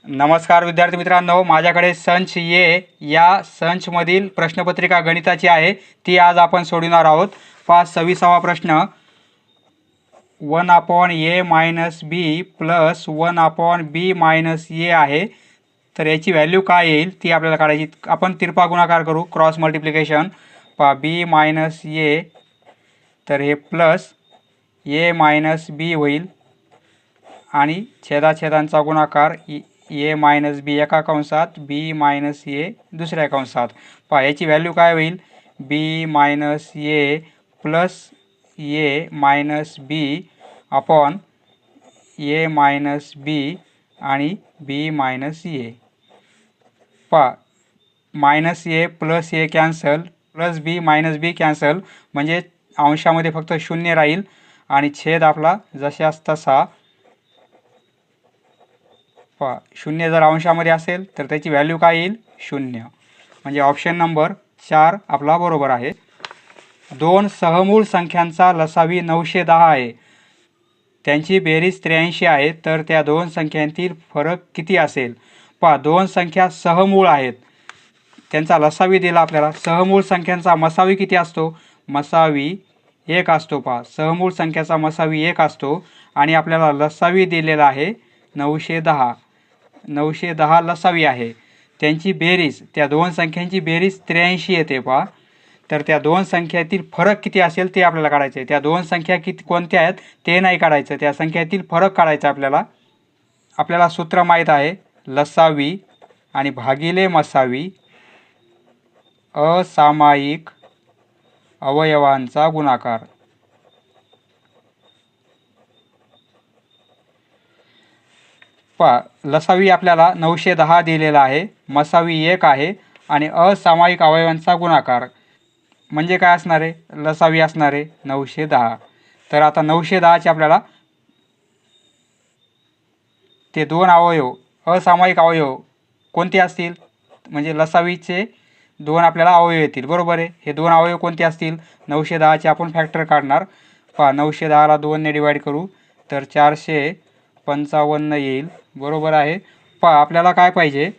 नमस्कार विद्यार्थी मित्रांनो, माझ्याकडे संच ये या संचमधील प्रश्नपत्रिका गणिताची आहे, ती आज आपण सोडवणार आहोत. 26वा प्रश्न, 1/a-b प्लस 1/b - a आहे. तर याची व्हॅल्यू काय येईल ती आपल्याला काढायची. आपण तिरपा गुणाकार करू, क्रॉस मल्टिप्लिकेशन. b - a, तर हे प्लस a - b होईल आणि छेदाछेदांचा गुणाकार a - b एका कंसात, b - a दुसऱ्या कंसात. याची व्हॅल्यू काय होईल, b - a plus a - b upon a - b आणि b - a. -a plus a cancel, plus b - b cancel, म्हणजे अंशामध्ये फक्त शून्य राहील आणि छेद आपला जशास तसा. शून्य जर अंशामध्ये असेल तर त्याची व्हॅल्यू काय येईल, 0. म्हणजे ऑप्शन नंबर 4 आपला बरोबर आहे. दोन सहमूळ संख्यांचा लसावी 910 आहे, त्यांची बेरीज 83 आहे, तर त्या दोन संख्यांतील फरक किती असेल. दोन संख्या सहमूळ आहेत, त्यांचा लसावी दिला आपल्याला. सहमूळ संख्यांचा मसावी किती असतो, मसावी 1 असतो. सहमूळ संख्याचा मसावी 1 असतो आणि आपल्याला लसावी दिलेला आहे 910. 910 लसावी आहे. त्यांची बेरीज, त्या दोन संख्यांची बेरीज 83 येते. तर त्या दोन संख्यातील फरक किती असेल ते आपल्याला काढायचे आहे. त्या दोन संख्या कोणत्या आहेत ते नाही काढायचं, त्या संख्यातील फरक काढायचा आपल्याला. आपल्याला सूत्र माहीत आहे, लसावी आणि भागिले मसावी असामायिक अवयवांचा गुणाकार. लसावी आपल्याला 910 दिलेला आहे, मसावी 1 आहे आणि असामायिक अवयवांचा गुणाकार म्हणजे काय असणार आहे, लसावी असणार आहे 910. तर आता 910चे आपल्याला ते दोन अवयव, असामायिक अवयव कोणते असतील, म्हणजे लसावीचे दोन आपल्याला अवयव येतील, बरोबर आहे. हे दोन अवयव कोणते असतील, 910चे आपण फॅक्टर काढणार. 910ला 2 ने डिवाइड करू तर 455 येईल, बरोबर आहे. आपल्याला काय पाहिजे,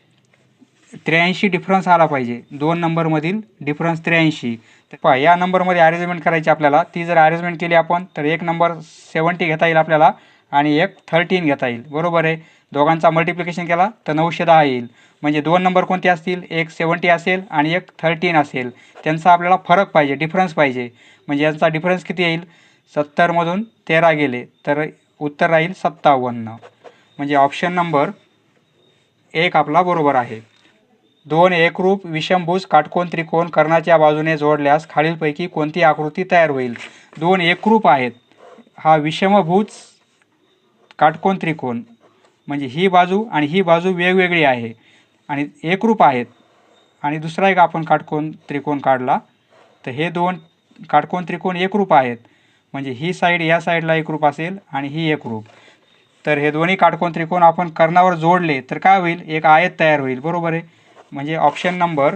83 डिफरन्स आला पाहिजे. 2 नंबरमधील डिफरन्स 83. तर या नंबरमध्ये अरेंजमेंट करायची आपल्याला. ती जर अरेंजमेंट केली आपण तर एक नंबर 70 घेता येईल आपल्याला आणि एक 13 घेता येईल, बरोबर आहे. दोघांचा मल्टिप्लिकेशन केला तर 910 येईल. म्हणजे दोन नंबर कोणते असतील, एक 70 असेल आणि एक 13 असेल. त्यांचा आपल्याला फरक पाहिजे, डिफरन्स पाहिजे. म्हणजे यांचा डिफरन्स किती येईल, 70मधून 13 गेले तर उत्तर राहील 57. म्हणजे ऑप्शन नंबर 1 आपला बरोबर आहे. दोन एकरूप विषमभुज काटकोन त्रिकोण कर्णाच्या बाजूने जोडल्यास खालीलपैकी कोणती आकृती तयार होईल. दोन एकरूप आहेत, हा विषमभुज काटकोन त्रिकोण, म्हणजे ही बाजू आणि ही बाजू वेगवेगळी आहे आणि एकरूप आहेत. आणि दुसरा एक आपण काटकोन त्रिकोण काढला तर हे दोन काटकोन त्रिकोण एकरूप आहेत, म्हणजे ही साईड या साईडला एकरूप असेल आणि ही एकरूप. तर हे दोन्ही काटकोन त्रिकोण आपण कर्णावर जोडले तर काय होईल, एक आयत तयार होईल, बरोबर आहे. म्हणजे ऑप्शन नंबर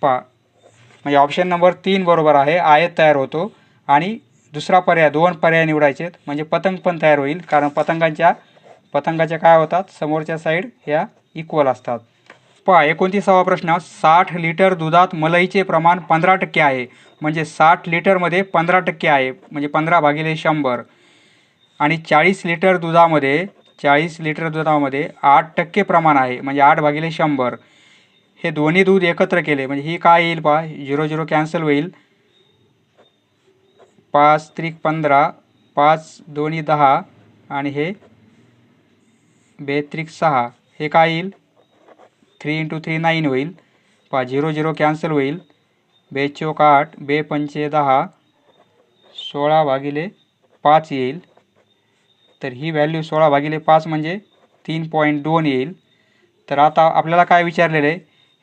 म्हणजे ऑप्शन नंबर 3 बरोबर आहे, आयत तयार होतो. आणि दुसरा पर्याय, 2 पर्याय निवडायचे, म्हणजे पतंग पण तयार होईल, कारण पतंगाच्या काय होतात, समोरच्या साईड ह्या इक्वल असतात. 29वा प्रश्न, 60 लिटर दुधात मलईचे प्रमाण 15% आहे, म्हणजे 60 लिटरमध्ये 15% आहे, म्हणजे 15/100. आणि 40 लिटर दुधामध्ये 8% प्रमाण आहे, म्हणजे 8/100. हे दोन्ही दूध एकत्र केले म्हणजे ही काय येईल, 0 कॅन्सल होईल. 5 त्रिक 15, 5 दोन्ही 10 आणि हे 2 त्रिक 6, हे काय येईल, 3 × 3 9 होईल. 0 कॅन्सल होईल. 2 चौक 8, 2 पंचे 10, 16/5 येईल. तर ही व्हॅल्यू 16/5 म्हणजे 3.2 येईल. तर आता आपल्याला काय विचारलेलं आहे,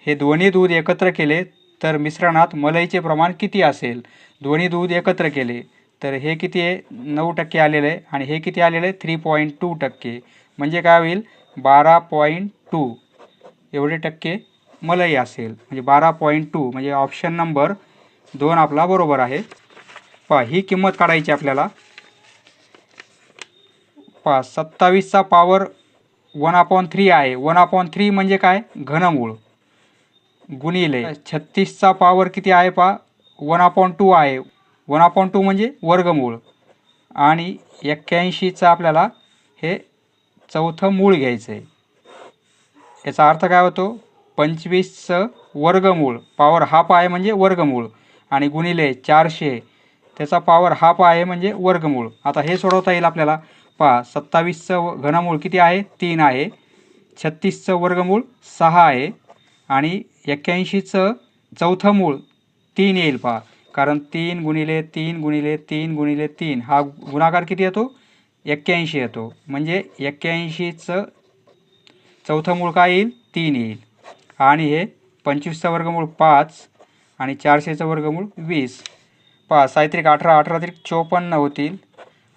हे दोन्ही दूध एकत्र केले तर मिश्रणात मलईचे प्रमाण किती असेल. दोन्ही दूध एकत्र केले तर हे किती आहे, 9% आलेलं आहे आणि हे किती आलेलं आहे, 3.2%. म्हणजे काय होईल, 12.2 एवढे टक्के मलई असेल, म्हणजे 12.2. म्हणजे ऑप्शन नंबर 2 आपला बरोबर आहे. ही किंमत काढायची आपल्याला. 27चा पावर 1/3 आहे. 1/3 म्हणजे काय? घनमूळ गुणिले 36चा पॉवर किती आहे पहा? 1/2 आहे. 1/2 म्हणजे वर्गमूळ आणि 81चा आपल्याला हे चौथं मूळ घ्यायचं आहे. याचा अर्थ काय होतो? 25चं वर्गमूळ, पॉवर हाफ आहे म्हणजे वर्गमूळ, आणि गुणिले 400 त्याचा पॉवर हाफ आहे म्हणजे वर्गमूळ. आता हे सोडवता येईल आपल्याला. पहा 27चं घनमूळ किती आहे? 3 आहे. 36चं वर्गमूळ 6 आहे आणि 81चं चौथं मूळ 3 येईल पहा, कारण 3 गुणिले 3 गुणिले 3 गुणिले 3 हा गुणाकार किती येतो? 81 येतो. म्हणजे 81चं चौथं मूळ काय येईल? 3 येईल. आणि हे 25चं वर्गमूळ 5 आणि 400चं वर्गमूळ 20. पहा साहित्रिक 18 18 त्रिक 54 होतील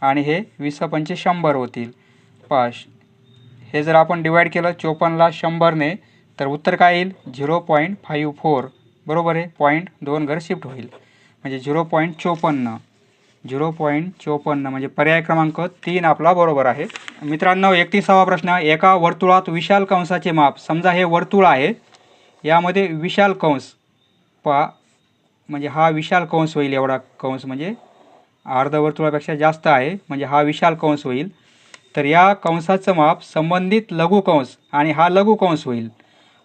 आणि हे 20 पंचे 100 होतील. पहा हे जर आपण डिवाईड केलं 54ला 100ने तर उत्तर काय येईल? 0.54. बरोबर आहे. 0.2 घर शिफ्ट होईल म्हणजे 0.54. 0.54 म्हणजे पर्याय क्रमांक 3 आपला बरोबर आहे. मित्रांनो 31वा प्रश्न. एका वर्तुळात विशाल कंसाचे माप. समजा हे वर्तुळ आहे, यामध्ये विशाल कंस पहा, म्हणजे हा विशाल कंस होईल. एवढा कंस म्हणजे अर्धवर्तुळापेक्षा जास्त आहे, म्हणजे हा विशाल कंस होईल. तर या कंसाचं माप संबंधित लघु कंस आणि हा लघु कंस होईल.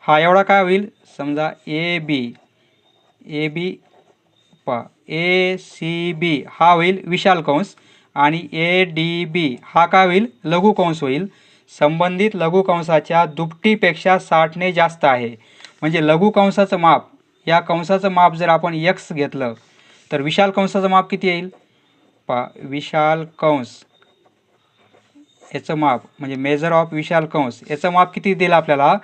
हा एवढा काय होईल? समजा ए बी पहा ACB हा होईल विशाल कंस आणि ADB हा काय होईल? लघु कंस होईल. संबंधित लघु कंसाच्या दुपटीपेक्षा 60ने जास्त आहे. म्हणजे लघु कंसाचं माप, या कंसाचं माप जर आपण x घेतलं तर विशाल कंसाचं माप किती येईल? पहा विशाल कंस याचं माप म्हणजे मेजर ऑफ विशाल कंस याचं माप किती दिलं आपल्याला?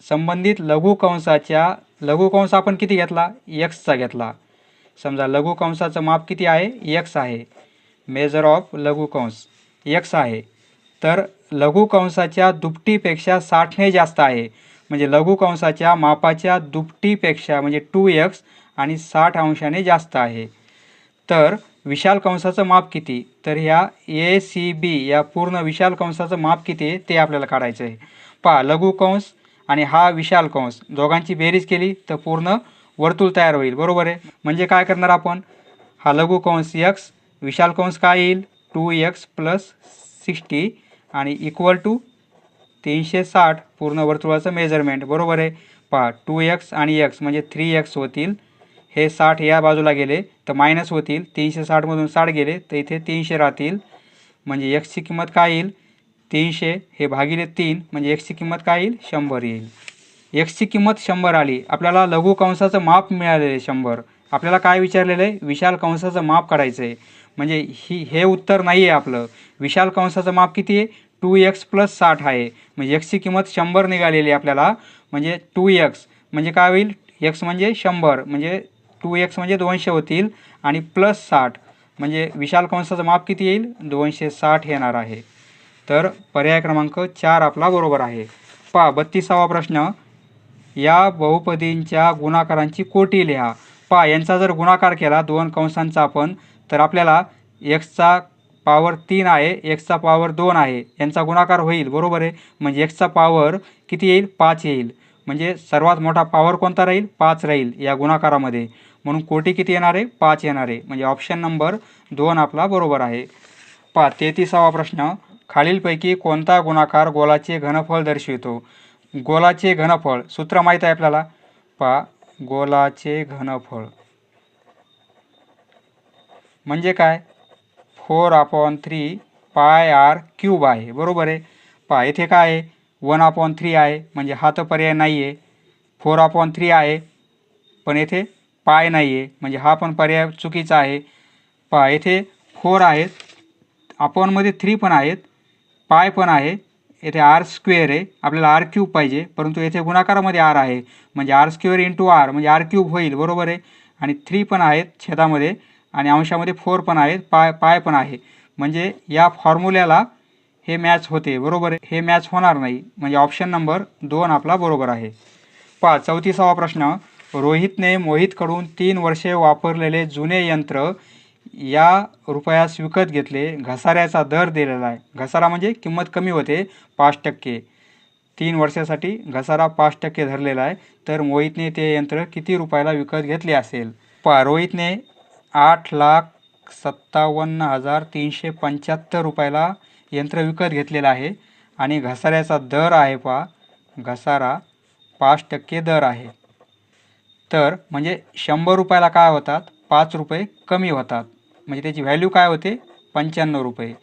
संबंधित लघु कंसाच्या, लघु कंस आपण किती घेतला? x घेतला. समजा लघु कंसाचं माप किती आहे? x आहे. मेजर ऑफ लघु कंस x आहे. तर लघु कंसाच्या दुपटीपेक्षा 60ने जास्त आहे. म्हणजे लघु कंसाच्या मापाच्या दुपटीपेक्षा म्हणजे 2x आणि 60 अंशाने जास्त आहे. तर विशाल कंसाचं माप किती? तर ह्या ACB या पूर्ण विशाल कंसाचं माप किती आहे ते आपल्याला काढायचं आहे. पहा लघु कंस आणि हा विशाल कंस दोघांची बेरीज केली तर पूर्ण वर्तुळ तयार होईल. बरोबर आहे. म्हणजे काय करणार आपण? हा लघु कंस x, विशाल कंस काय येईल? 2x + 60 आणि इक्वल टू 360 पूर्ण वर्तुळाचं मेजरमेंट. बरोबर आहे. पहा 2x आणि x म्हणजे 3x होतील. हे 60 या बाजूला गेले तर मायनस होतील. 360मधून 60 गेले तर इथे 300 राहतील. म्हणजे x ची किंमत काय येईल? 300 हे भागिले 3 म्हणजे x ची किंमत काय येईल? 100 येईल. x ची किंमत 100 आली. आपल्याला लघु कंसाचं माप मिळालेलं आहे 100. आपल्याला काय विचारलेलं आहे? विशाल कंसाचं माप काढायचं आहे. म्हणजे हे उत्तर नाही आहे आपलं. विशाल कंसाचं माप किती आहे? 2x + 60 आहे. म्हणजे x ची किंमत 100 निघालेली आपल्याला. म्हणजे 2x म्हणजे काय होईल? x म्हणजे 100 म्हणजे 2x म्हणजे 200 होतील आणि +60 म्हणजे विशाल कंसाचं माप किती येईल? 260 येणार आहे. तर पर्याय क्रमांक 4 आपला बरोबर आहे. पहा 32वा प्रश्न. या बहुपदींच्या गुणाकारांची कोटी लिहा. पहा यांचा जर गुणाकार केला दोन कंसांचा आपण तर आपल्याला xचा पॉवर 3 आहे, xचा पॉवर 2 आहे, यांचा गुणाकार होईल. बरोबर आहे. म्हणजे xचा पॉवर किती येईल? 5 येईल. म्हणजे सर्वात मोठा पॉवर कोणता राहील? 5 राहील या गुणाकारामध्ये. म्हणून कोटी किती येणार आहे? 5 येणार आहे. म्हणजे ऑप्शन नंबर 2 आपला बरोबर आहे. पहा 33वा प्रश्न. खालीलपैकी कोणता गुणाकार गोलाचे घनफळ दर्शवितो? गोलाचे घनफळ सूत्र माहीत आहे आपल्याला. पहा गोलाचे घनफळ म्हणजे काय? 4/3 πr³ आहे. बरोबर आहे. पहा इथे काय आहे? 1/3 आहे म्हणजे हा तर पर्याय नाही आहे. 4/3 आहे पण येथे पाय नाही आहे म्हणजे हा पण पर्याय चुकीचा आहे. पहा येथे 4 आहेत, अपॉनमध्ये 3 पण आहेत, पाय पण आहे, येथे r² आहे, आपल्याला r³ पाहिजे, परंतु येथे गुणाकारामध्ये r आहे म्हणजे r² × r म्हणजे r³ होईल. बरोबर आहे. आणि 3 पण आहेत छेदामध्ये आणि अंशामध्ये 4 पण आहेत, पाय पण आहे, म्हणजे या फॉर्म्युल्याला हे मॅच होते. बरोबर आहे. हे मॅच होणार नाही म्हणजे ऑप्शन नंबर 2 आपला बरोबर आहे. पहा 34वा प्रश्न. रोहितने मोहितकडून 3 वर्षे वापरलेले जुने यंत्र या रुपयास विकत घेतले, घसाऱ्याचा दर दिलेला आहे. घसारा म्हणजे किंमत कमी होते 5%. 3 वर्षासाठी घसारा 5% धरलेला आहे. तर मोहितने ते यंत्र किती रुपयाला विकत घेतले असेल? पहा, रोहितने 8,57,375 रुपयाला यंत्र विकत घेतलेलं आहे आणि घसाऱ्याचा दर आहे पहा, घसारा 5% दर आहे. तर म्हणजे 100 रुपयाला काय होतात? 5 रुपये कमी होतात. म्हणजे त्याची व्हॅल्यू काय होते? 95 रुपये.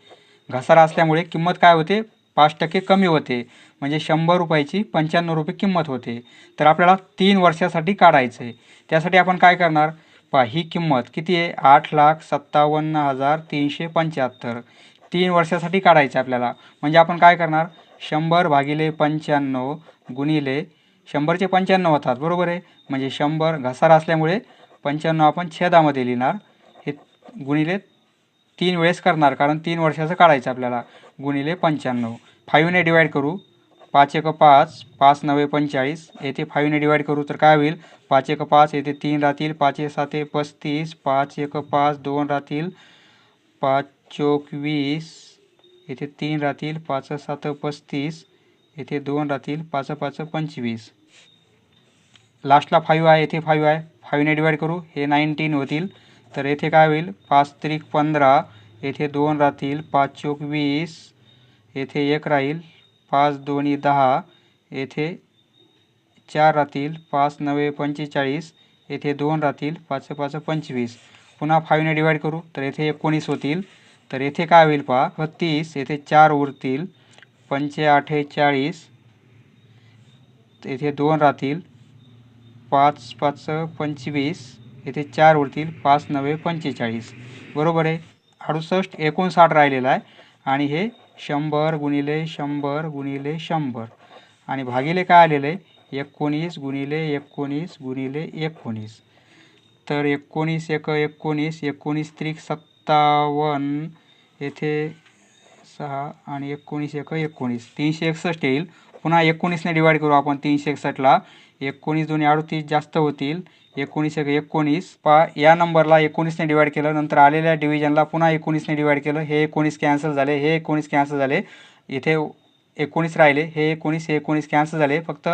घसारा असल्यामुळे किंमत काय होते? 5% कमी होते. म्हणजे 100 रुपयाची 95 रुपये किंमत होते. तर आपल्याला 3 वर्षासाठी काढायचं आहे. त्यासाठी आपण काय करणार? पहा, ही किंमत किती आहे? 8,57,375. 3 वर्षासाठी काढायचं आपल्याला. म्हणजे आपण काय करणार? 100 भागिले 95 गुणिले 100चे 95 होतात, बरोबर आहे. म्हणजे 100 घसारा असल्यामुळे 95 आपण छेदामध्ये लिहिणार. हे गुणिले 3 वेळेस करणार, कारण 3 वर्षाचं काढायचं आपल्याला. गुणिले 95. 5 ने डिवाईड करू. 5 एक 5, 5 9 45. येथे 5 ने डिवाईड करू तर काय होईल? 5 एक 5, येथे 3 राहतील. 5 7 35, 5 एक 5, 2 राहतील. 5 चौक 20, येथे 3 राहतील. 5 7 35, येथे 2 राहतील. 5 5 25. लास्टला 5 आहे, येथे 5 आहे. 5 ने डिवाईड करू, हे 19 होतील. तर येथे काय होईल? 5 त्रिक 15, येथे 2 राहतील. 5 चौक 20, येथे 1 राहील. 5 दोन्ही 10, येथे 4 राहतील. 5 9 45, येथे 2 राहतील. 5 5 25. पुन्हा 5 ने डिवाईड करू तर येथे 19 होतील. तर येथे काय होईल पहा? 32, येथे 4 उरतील. 5 8 40, येथे 2 राहतील. 5 5 25, येथे 4 उरतील. 5 9 45, बरोबर आहे. 68 59 राहिलेला आहे आणि हे 100 गुणिले 100 गुणिले 100 आणि भागिले काय आलेलं आहे? 19 गुणिले 19 गुणिले 19. तर 19 एक 19, 19 त्रिक 57, येथे 6 आणि 19 एक 19, 361 येईल. पुन्हा 19 ने डिवाईड करू आपण 361ला. 19 दोन्ही 38 जास्त होतील. 19 एक 19. पहा, या नंबरला 19 ने डिवाईड केलं, नंतर आलेल्या डिव्हिजनला पुन्हा 19 ने डिवाईड केलं. हे 19 कॅन्सल झाले, हे 19 कॅन्सल झाले. इथे 19 राहिले. हे 19 कॅन्सल झाले. फक्त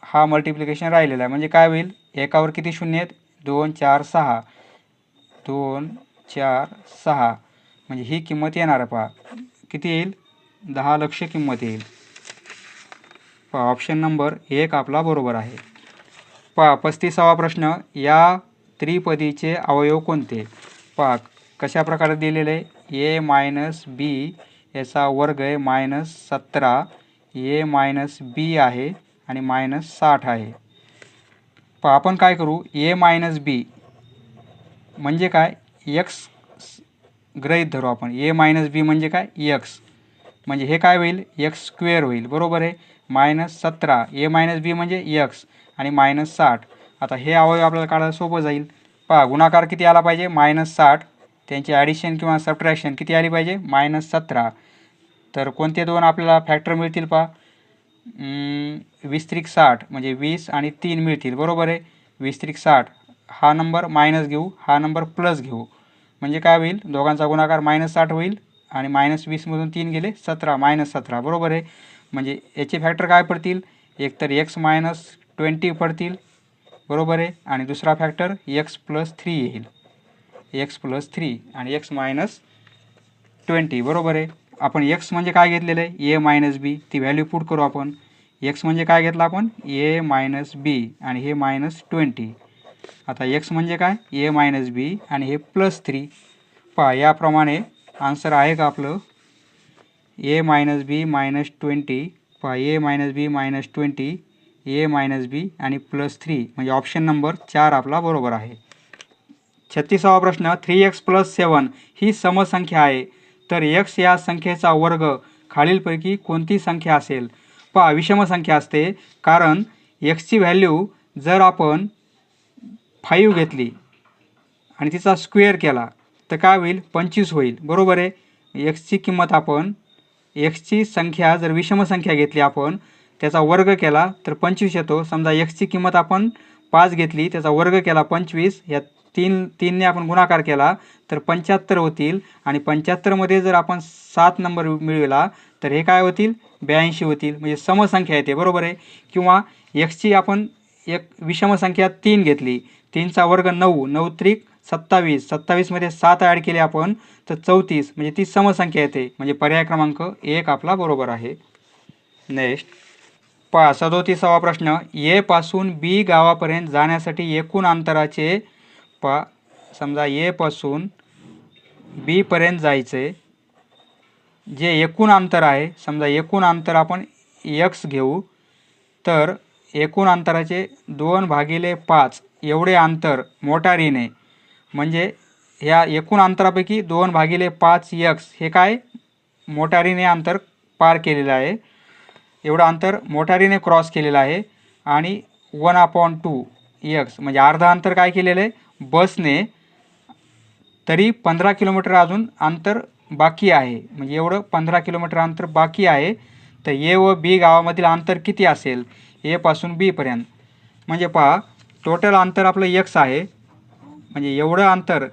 हा मल्टिप्लिकेशन राहिलेला आहे. म्हणजे काय होईल? एकावर किती शून्य आहेत? 2 4 6, 2 4 6. म्हणजे ही किंमत येणार आहे पहा. किती येईल? 10 लक्ष किंमत येईल. पहा, ऑप्शन नंबर 1 आपला बरोबर आहे. पहा, 35वा प्रश्न. या त्रिपदीचे अवयव कोणते? पहा, कशा प्रकारे दिलेले आहे? ए मायनस बी याचा वर्ग आहे -17, ए मायनस बी आहे आणि -60 आहे. पहा, आपण काय करू? ए मायनस बी म्हणजे काय? एक्स गृहीत धरू आपण. ए मायनस बी म्हणजे काय? एक्स. म्हणजे हे काय होईल? एक्स स्क्वेअर होईल, बरोबर आहे. -17, ए मायनस बी म्हणजे एक्स आणि -60. आता हे अवयव आपल्याला काढायला सोपं जाईल. पहा, गुणाकार किती आला पाहिजे? -60. त्यांची ॲडिशन किंवा सबट्रॅक्शन किती आली पाहिजे? -17. तर कोणते दोन आपल्याला फॅक्टर मिळतील पहा? 20 त्रिक 60 म्हणजे 20 आणि 3 मिळतील, बरोबर आहे. 20 त्रिक 60 हा नंबर मायनस घेऊ, हा नंबर प्लस घेऊ. म्हणजे काय होईल? दोघांचा गुणाकार -60 होईल आणि -20 मधून 3 गेले 17, -17, बरोबर आहे. म्हणजे याचे फॅक्टर काय पडतील? एक तर x - 20 पडतील, बरोबर आहे. आणि दुसरा फॅक्टर x + 3 येईल. x + 3 आणि x - 20, बरोबर आहे. आपण x म्हणजे काय घेतलेलं आहे? a मायनस बी. ती व्हॅल्यू पुट करू आपण. x म्हणजे काय घेतलं आपण? a मायनस बी आणि हे -20. आता x म्हणजे काय? a मायनस बी आणि हे +3. पहा, याप्रमाणे आन्सर आहे का आपलं? a minus B -20. पहा, a minus B -20, a minus B आणि +3 म्हणजे ऑप्शन नंबर 4 आपला बरोबर आहे. 36वा प्रश्न. 3x + 7 ही समसंख्या आहे, तर x या संख्येचा वर्ग खालीलपैकी कोणती संख्या असेल? पहा, विषम संख्या असते, कारण x ची व्हॅल्यू जर आपण 5 घेतली आणि तिचा स्क्वेअर केला तर काय होईल? 25 होईल, बरोबर आहे. x ची किंमत आपण x ची संख्या जर विषम संख्या घेतली आपण, त्याचा वर्ग केला तर 25 येतो. समजा x ची किंमत आपण 5 घेतली, त्याचा वर्ग केला 25, या तीनने आपण गुणाकार केला तर 75 होतील आणि 75मध्ये जर आपण 7 नंबर मिळवला तर हे काय होतील 82 होतील, म्हणजे समसंख्या येते बरोबर आहे. किंवा एक्सची आपण एक विषम संख्या 3 घेतली, 3चा वर्ग 9, 9 त्रिक 27, 27मध्ये 7 ॲड केले आपण तर 34, म्हणजे ती समसंख्या येते, म्हणजे पर्याय क्रमांक 1 आपला बरोबर आहे. नेक्स्ट 37वा प्रश्न, ए पासून बी गावापर्यंत जाण्यासाठी एकूण अंतराचे समजा ए पासून बी पर्यंत जायचे जे एकूण अंतर आहे, समजा एकूण अंतर आपण x घेऊ तर एकूण अंतराचे 2/5 एवढे अंतर मोटारीने, म्हणजे ह्या एकूण अंतरापैकी 2/5x हे काय मोटारीने अंतर पार केलेलं आहे, एवढं अंतर मोटारीने क्रॉस केलेलं आहे. आणि 1/2x म्हणजे अर्धा अंतर काय केलेलं आहे बसने, तरी 15 किलोमीटर अजून अंतर बाकी आहे, म्हणजे एवढं 15 किलोमीटर अंतर बाकी आहे. तर ए व बी गावामधील अंतर किती असेल ए पासून बी पर्यंत, म्हणजे पहा टोटल अंतर आपलं x आहे, म्हणजे एवढं अंतर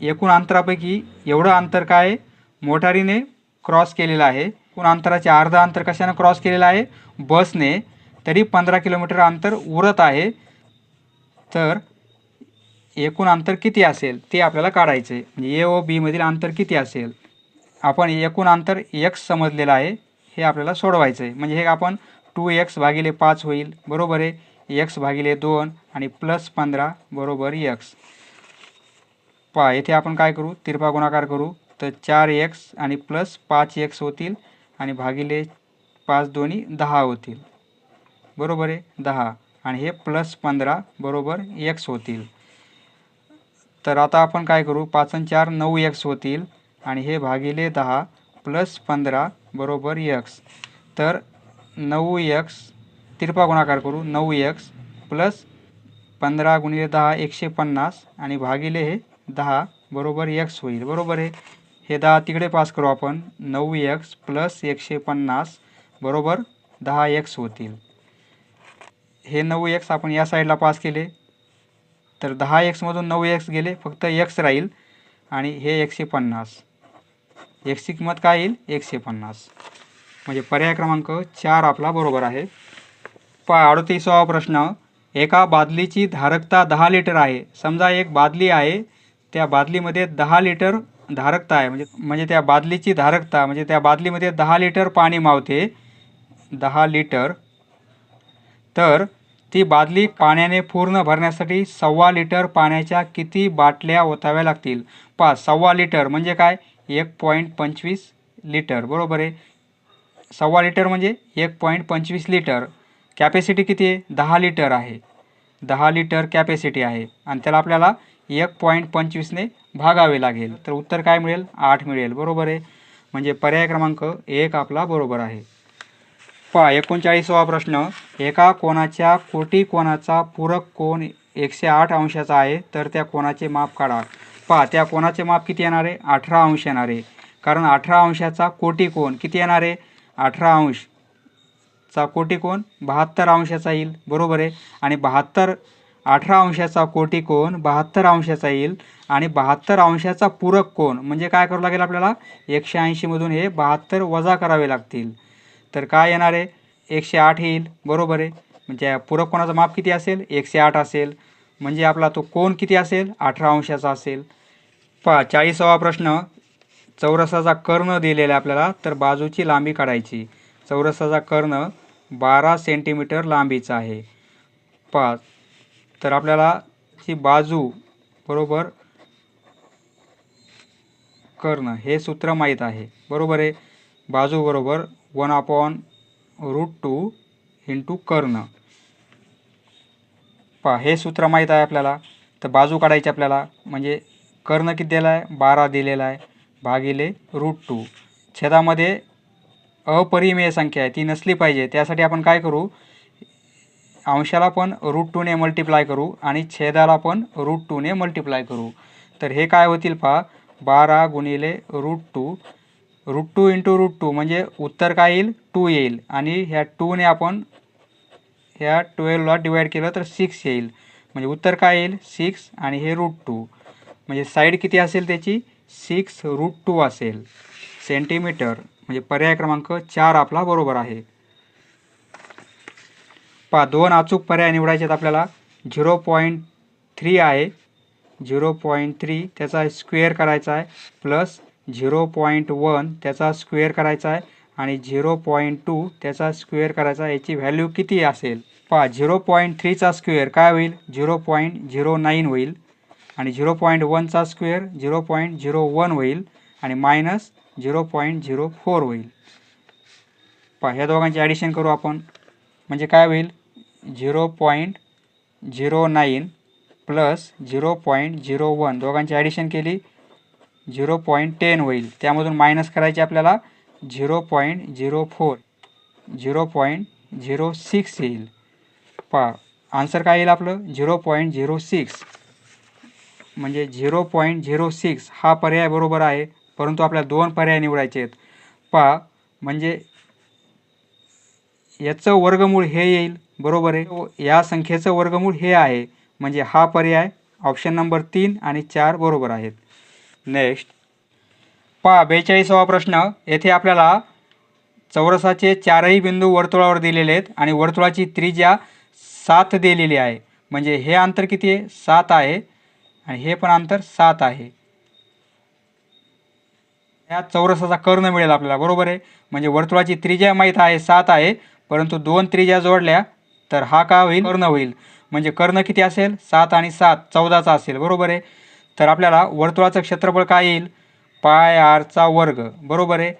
एकूण अंतरापैकी एवढं अंतर काय मोटारीने क्रॉस केलेलं आहे. एकूण अंतराचे अर्धा अंतर कशाने क्रॉस केलेलं आहे बसने, तरी 15 किलोमीटर अंतर उरत आहे. तर एकूण अंतर किती असेल ते आपल्याला काढायचे आहे, म्हणजे ए व बी मधील अंतर किती असेल. आपण एकूण अंतर x समजलेलं आहे, हे आपल्याला सोडवायचं आहे. म्हणजे हे आपण 2x/5 होईल बरोबर आहे, x/2 आणि +15 बरोबर x. पहा येथे आपण काय करू तिरपा गुणाकार करू तर 4x आणि +5x होतील आणि भागिले 5 दोन्ही 10 होतील बरोबर आहे 10, आणि हे +15 बरोबर x होतील. तर आता आपण काय करू 5 आणि 4 9x होतील आणि हे भागिले 10 +15 बरोबर x. तर 9x तिरपा गुणाकार करू 9x +15 × 10 150 आणि भागिले हे 10 बरोबर x होईल बरोबर आहे. हे 10 तिकडे पास करू आपण 9x + 150 बरोबर 10x होतील. हे 9x आपण या साईडला पास केले तर 10x मधून 9x गेले, फक्त x राहील आणि हे 150, x ची किंमत काय येईल 150, म्हणजे पर्याय क्रमांक 4 आपला बरोबर आहे. 38वा प्रश्न, एका बादलीची धारकता 10 लिटर आहे. समजा एक बादली आहे, त्या बादलीमध्ये 10 लिटर धारकता आहे, म्हणजे त्या बादलीची धारकता म्हणजे त्या बादलीमध्ये 10 लिटर पाणी मावते 10 लिटर. तर ती बादली पाण्याने पूर्ण भरण्यासाठी 1.25 लिटर पाण्याच्या किती बाटल्या ओताव्या लागतील. पहा 1.25 लिटर म्हणजे काय 1.25 लिटर बरोबर आहे. 1.25 लिटर म्हणजे 1.25 लिटर. कॅपॅसिटी किती आहे 10 लिटर आहे, 10 लिटर कॅपॅसिटी आहे आणि त्याला आपल्याला 1.25ने भागावे लागेल. तर उत्तर काय मिळेल 8 मिळेल बरोबर आहे, म्हणजे पर्याय क्रमांक 1 आपला बरोबर आहे. पहा 39वा प्रश्न, एका कोनाच्या कोटी कोनाचा पूरक कोन 108 अंशाचा आहे, तर त्या कोनाचे माप काढा. पहा त्या कोनाचे माप किती येणार आहे 18 अंश येणार आहे, कारण 18 अंशाचा कोटी कोन किती येणार आहे 18 अंशचा कोटी कोन 72 अंशाचा येईल बरोबर आहे. आणि 18 अंशाचा कोटी कोन 72 अंशाचा येईल आणि 72 अंशाचा पूरक कोन म्हणजे काय करावं लागेल आपल्याला 180 मधून हे 72 वजा करावे लागतील. तर काय येणार आहे 108 येईल बरोबर आहे, म्हणजे पूरक कोणाचं माप किती असेल 108 असेल, म्हणजे आपला तो कोन किती असेल 18 अंशाचा असेल. पहा 40वा प्रश्न, चौरसाचा कर्ण दिलेला आपल्याला, तर बाजूची लांबी काढायची. चौरसाचा कर्ण 12 सेंटीमीटर लांबीचा आहे. पहा तर आपल्याला ची बाजू बरोबर कर्ण हे सूत्र माहीत आहे बरोबर आहे. बाजू बरोबर 1/√2 × कर्ण. पहा हे सूत्र माहीत आहे आपल्याला, तर बाजू काढायची आपल्याला, म्हणजे कर्ण किती दिला आहे 12 दिलेला आहे भागिले √2. छेदामध्ये अपरिमेय संख्या आहे ती नसली पाहिजे, त्यासाठी आपण काय करू अंशाला पण √2ने मल्टिप्लाय करू आणि छेदाला पण √2ने मल्टिप्लाय करू. तर हे काय होतील पहा 12 × √2, √2 × √2 म्हणजे उत्तर काय येईल 2 येईल आणि ह्या 2ने आपण ह्या 12ला डिवाईड केलं तर 6 येईल, म्हणजे उत्तर काय येईल 6 आणि हे √2 म्हणजे साईड किती असेल त्याची 6√2 असेल सेंटीमीटर. म्हणजे पर्याय क्रमांक 4 आपला बरोबर आहे. पहा 2 अचूक पर्याय निवडायचे आहेत आपल्याला. 0.3 आहे 0.3 त्याचा स्क्वेअर करायचा आहे प्लस 0.1 त्याचा स्क्वेअर करायचा आहे आणि 0.2 त्याचा स्क्वेअर करायचा आहे. याची व्हॅल्यू किती असेल पहा. 0.3चा स्क्वेअर काय होईल 0.09 होईल आणि 0.1चा स्क्वेअर 0.01 होईल आणि मायनस 0.04 होईल. पहा ह्या दोघांची ॲडिशन करू आपण म्हणजे काय होईल 0.09 प्लस 0.01 दोघांची ॲडिशन केली 0.10 होईल. त्यामधून मायनस करायचे आपल्याला 0.04 0.06 येईल. पहा आन्सर काय येईल आपलं 0.06 म्हणजे 0.06 हा पर्याय बरोबर आहे. परंतु आपल्याला 2 पर्याय निवडायचे आहेत. पहा म्हणजे याचं वर्गमूळ हे येईल बरोबर आहे. या संख्येचं वर्गमूळ हे आहे म्हणजे हा पर्याय ऑप्शन नंबर 3 आणि 4 बरोबर आहेत. नेक्स्ट पहा 42वा प्रश्न. येथे आपल्याला चौरसाचे 4ही बिंदू वर्तुळावर दिलेले आहेत आणि वर्तुळाची त्रिज्या 7 दिलेली आहे. म्हणजे हे अंतर किती आहे 7 आहे आणि हे पण अंतर 7 आहे. या चौरसाचा कर्ण मिळेल आपल्याला बरोबर आहे. म्हणजे वर्तुळाची त्रिज्या माहीत आहे 7 आहे परंतु 2 त्रिज्या जोडल्या तर हा का होईल कर्ण होईल. म्हणजे कर्ण किती असेल 7 आणि 7 14चा असेल बरोबर आहे. तर आपल्याला वर्तुळाचं क्षेत्रफळ काय येईल पाय आरचा वर्ग बरोबर आहे.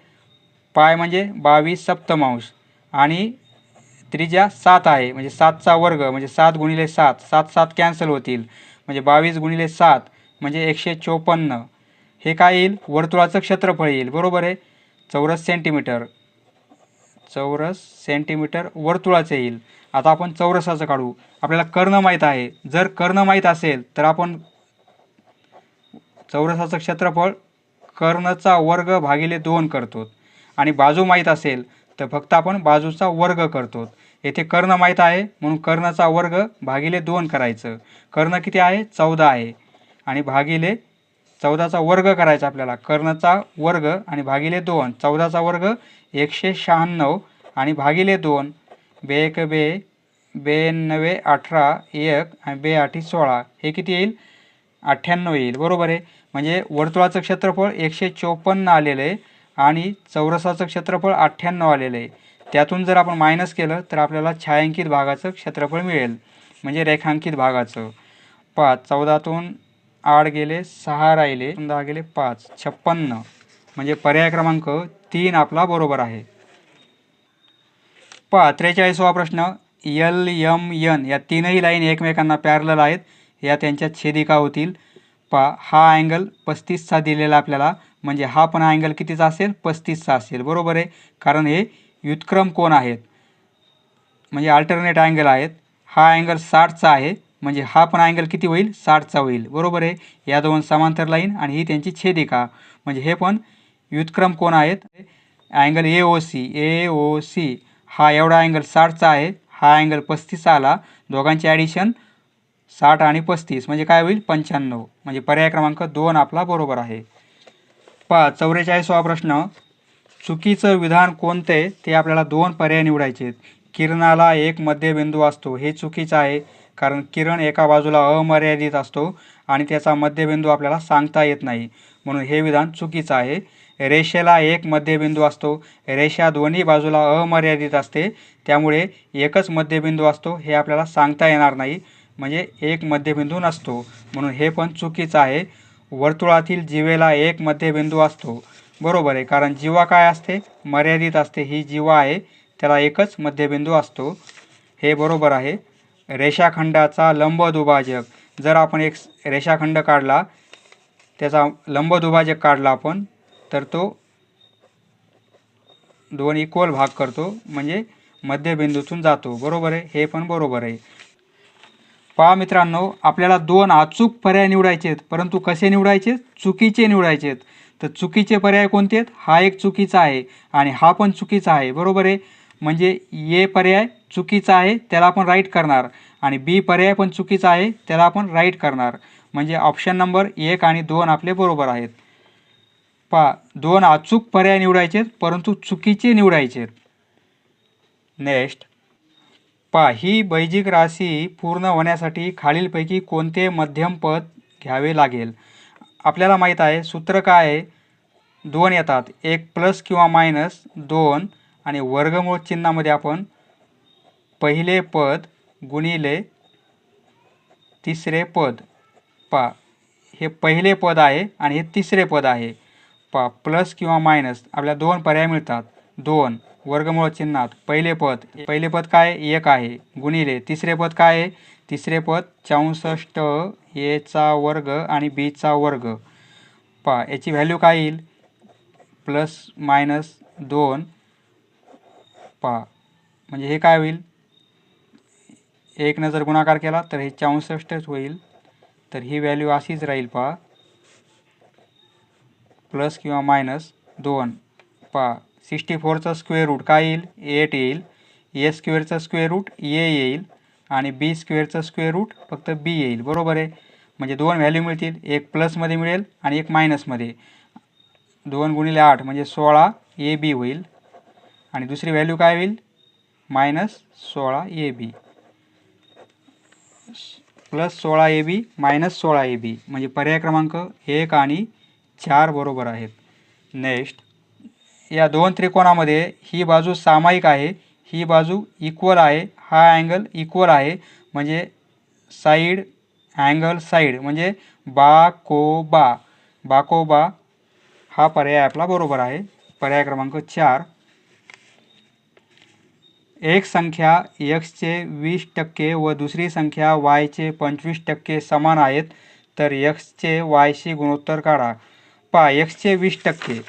पाय म्हणजे 22 सप्तमांश आणि त्रिज्या 7 आहे म्हणजे 7चा वर्ग म्हणजे 7 गुणिले 7 7 7 कॅन्सल होतील म्हणजे 22 गुणिले 7 म्हणजे 154. हे काय येईल वर्तुळाचं क्षेत्रफळ येईल बरोबर आहे. चौरस सेंटीमीटर वर्तुळाचे येईल. आता आपण चौरसाचं काढू. आपल्याला कर्ण माहीत आहे. जर कर्ण माहीत असेल तर आपण चौरसाचं क्षेत्रफळ कर्णचा वर्ग भागिले 2 करतो आणि बाजू माहीत असेल तर फक्त आपण बाजूचा वर्ग करतो. येथे कर्ण माहीत आहे म्हणून कर्णचा वर्ग भागिले 2 करायचं. कर्ण किती आहे 14 आहे आणि भागिले 14चा वर्ग करायचा आपल्याला. कर्णचा वर्ग आणि भागिले 2 14चा वर्ग 196 आणि भागिले 2 बे 92 18 1 आणि 2 16 हे किती येईल 98 येईल बरोबर आहे. म्हणजे वर्तुळाचं क्षेत्रफळ 154 आलेलं आहे आणि चौरसाचं क्षेत्रफळ 98 आलेलं आहे. त्यातून जर आपण मायनस केलं तर आपल्याला छायांकित भागाचं क्षेत्रफळ मिळेल म्हणजे रेखांकित भागाचं. 5 14तून 8 गेले 6 राहिले 10 गेले 5 56 म्हणजे पर्याय क्रमांक 3 आपला बरोबर आहे. पहा 43वा प्रश्न. एल एम एन या तीनही लाईन एकमेकांना पॅरलल आहेत. या त्यांच्या छेदिका होतील. पहा हा अँगल 35चा दिलेला आपल्याला म्हणजे हा पण अँगल कितीचा असेल 35चा असेल बरोबर आहे. कारण हे व्युत्क्रम कोन आहेत म्हणजे अल्टरनेट अँगल आहेत. हा अँगल 60चा आहे म्हणजे हा पण अँगल किती होईल 60चा होईल बरोबर आहे. या दोन समांतर लाईन आणि ही त्यांची छेदिका म्हणजे हे पण व्युत्क्रम कोन आहेत. अँगल AOC हा एवढा अँगल 60चा आहे. हा अँगल 35चा आला. दोघांची ॲडिशन 60 आणि 35 म्हणजे काय होईल 95 म्हणजे पर्याय क्रमांक 2 आपला बरोबर आहे. पहा 44वा प्रश्न. चुकीचं विधान कोणते ते आपल्याला 2 पर्याय निवडायचे आहेत. किरणाला एक मध्यबिंदू असतो हे चुकीचं आहे कारण किरण एका बाजूला अमर्यादित असतो आणि त्याचा मध्यबिंदू आपल्याला सांगता येत नाही म्हणून हे विधान चुकीचं आहे. रेषेला एक मध्यबिंदू असतो. रेषा दोन्ही बाजूला अमर्यादित असते त्यामुळे एकच मध्यबिंदू असतो हे आपल्याला सांगता येणार नाही म्हणजे एक मध्यबिंदू नसतो म्हणून हे पण चुकीचं आहे. वर्तुळातील जीवेला एक मध्यबिंदू असतो बरोबर आहे कारण जीवा काय असते मर्यादित असते. ही जीवा आहे त्याला एकच मध्यबिंदू असतो हे बरोबर आहे. रेषाखंडाचा लंबदुभाजक जर आपण एक रेषाखंड काढला त्याचा लंबदुभाजक काढला आपण तर तो 2 इक्वल भाग करतो म्हणजे मध्यबिंदूतून जातो बरोबर आहे. हे पण बरोबर आहे. पहा मित्रांनो आपल्याला 2 अचूक पर्याय निवडायचे आहेत परंतु कसे निवडायचे चुकीचे निवडायचे आहेत. तर चुकीचे पर्याय कोणते आहेत. हा एक चुकीचा आहे आणि हा पण चुकीचा आहे बरोबर आहे. म्हणजे ए पर्याय चुकीचा आहे त्याला आपण राईट करणार आणि बी पर्याय पण चुकीचा आहे, त्याला आपण राईट करणार. म्हणजे ऑप्शन नंबर 1 आणि 2 आपले बरोबर आहेत. पहा, 2 अचूक पर्याय निवडायचे परंतु चुकीचे निवडायचे. नेक्स्ट पहा, ही बैजिक राशी पूर्ण होण्यासाठी खालीलपैकी कोणते मध्यम पद घ्यावे लागेल. आपल्याला माहीत आहे सूत्र काय आहे, 2 येतात, एक प्लस किंवा मायनस 2 आणि वर्गमूळ चिन्हामध्ये आपण पहिले पद गुणिले तिसरे पद. पहा, हे पहिले पद आहे आणि हे तिसरे पद आहे. पहा, प्लस किंवा मायनस आपल्याला 2 पर्याय मिळतात. 2 वर्गमूळ चिन्हात पहिले पद काय 1 आहे, गुणिले तिसरे पद काय आहे, तिसरे पद 64 a चा वर्ग आणि b चा वर्ग. पहा, याची व्हॅल्यू काय येईल, प्लस मायनस 2. पहा, म्हणजे हे काय होईल, 1 जर गुणाकार केला तर हे 64च होईल. तर ही व्हॅल्यू अशीच राहील. पहा, प्लस किंवा मायनस 2. पहा, 64चा स्क्वेअर रूट काय येईल, 8 येईल. ए स्क्वेअरचा स्क्वेअर रूट ए येईल आणि बी स्क्वेअरचा स्क्वेअर रूट फक्त बी येईल. बरोबर आहे. म्हणजे 2 व्हॅल्यू मिळतील, एक प्लसमध्ये मिळेल आणि एक मायनसमध्ये. 2 गुणिले 8 म्हणजे 16 ए बी होईल आणि दुसरी व्हॅल्यू काय होईल, minus 16 A B. Plus 16 A B minus 16 A B म्हणजे पर्याय क्रमांक 1 आणि 4 बरोबर आहेत. नेक्स्ट, या दोन त्रिकोणामध्ये ही बाजू सामायिक आहे, ही बाजू इक्वल आहे, हा अँगल इक्वल आहे, म्हणजे साईड अँगल साईड म्हणजे बाकोबा. बाकोबा हा पर्याय आपला बरोबर आहे, पर्याय क्रमांक 4. एक संख्या एक्सचे 20% व दुसरी संख्या वायचे 25% समान आहेत, तर एक्सचे वायशी गुणोत्तर काढा. पहा, एक्सचे 20%,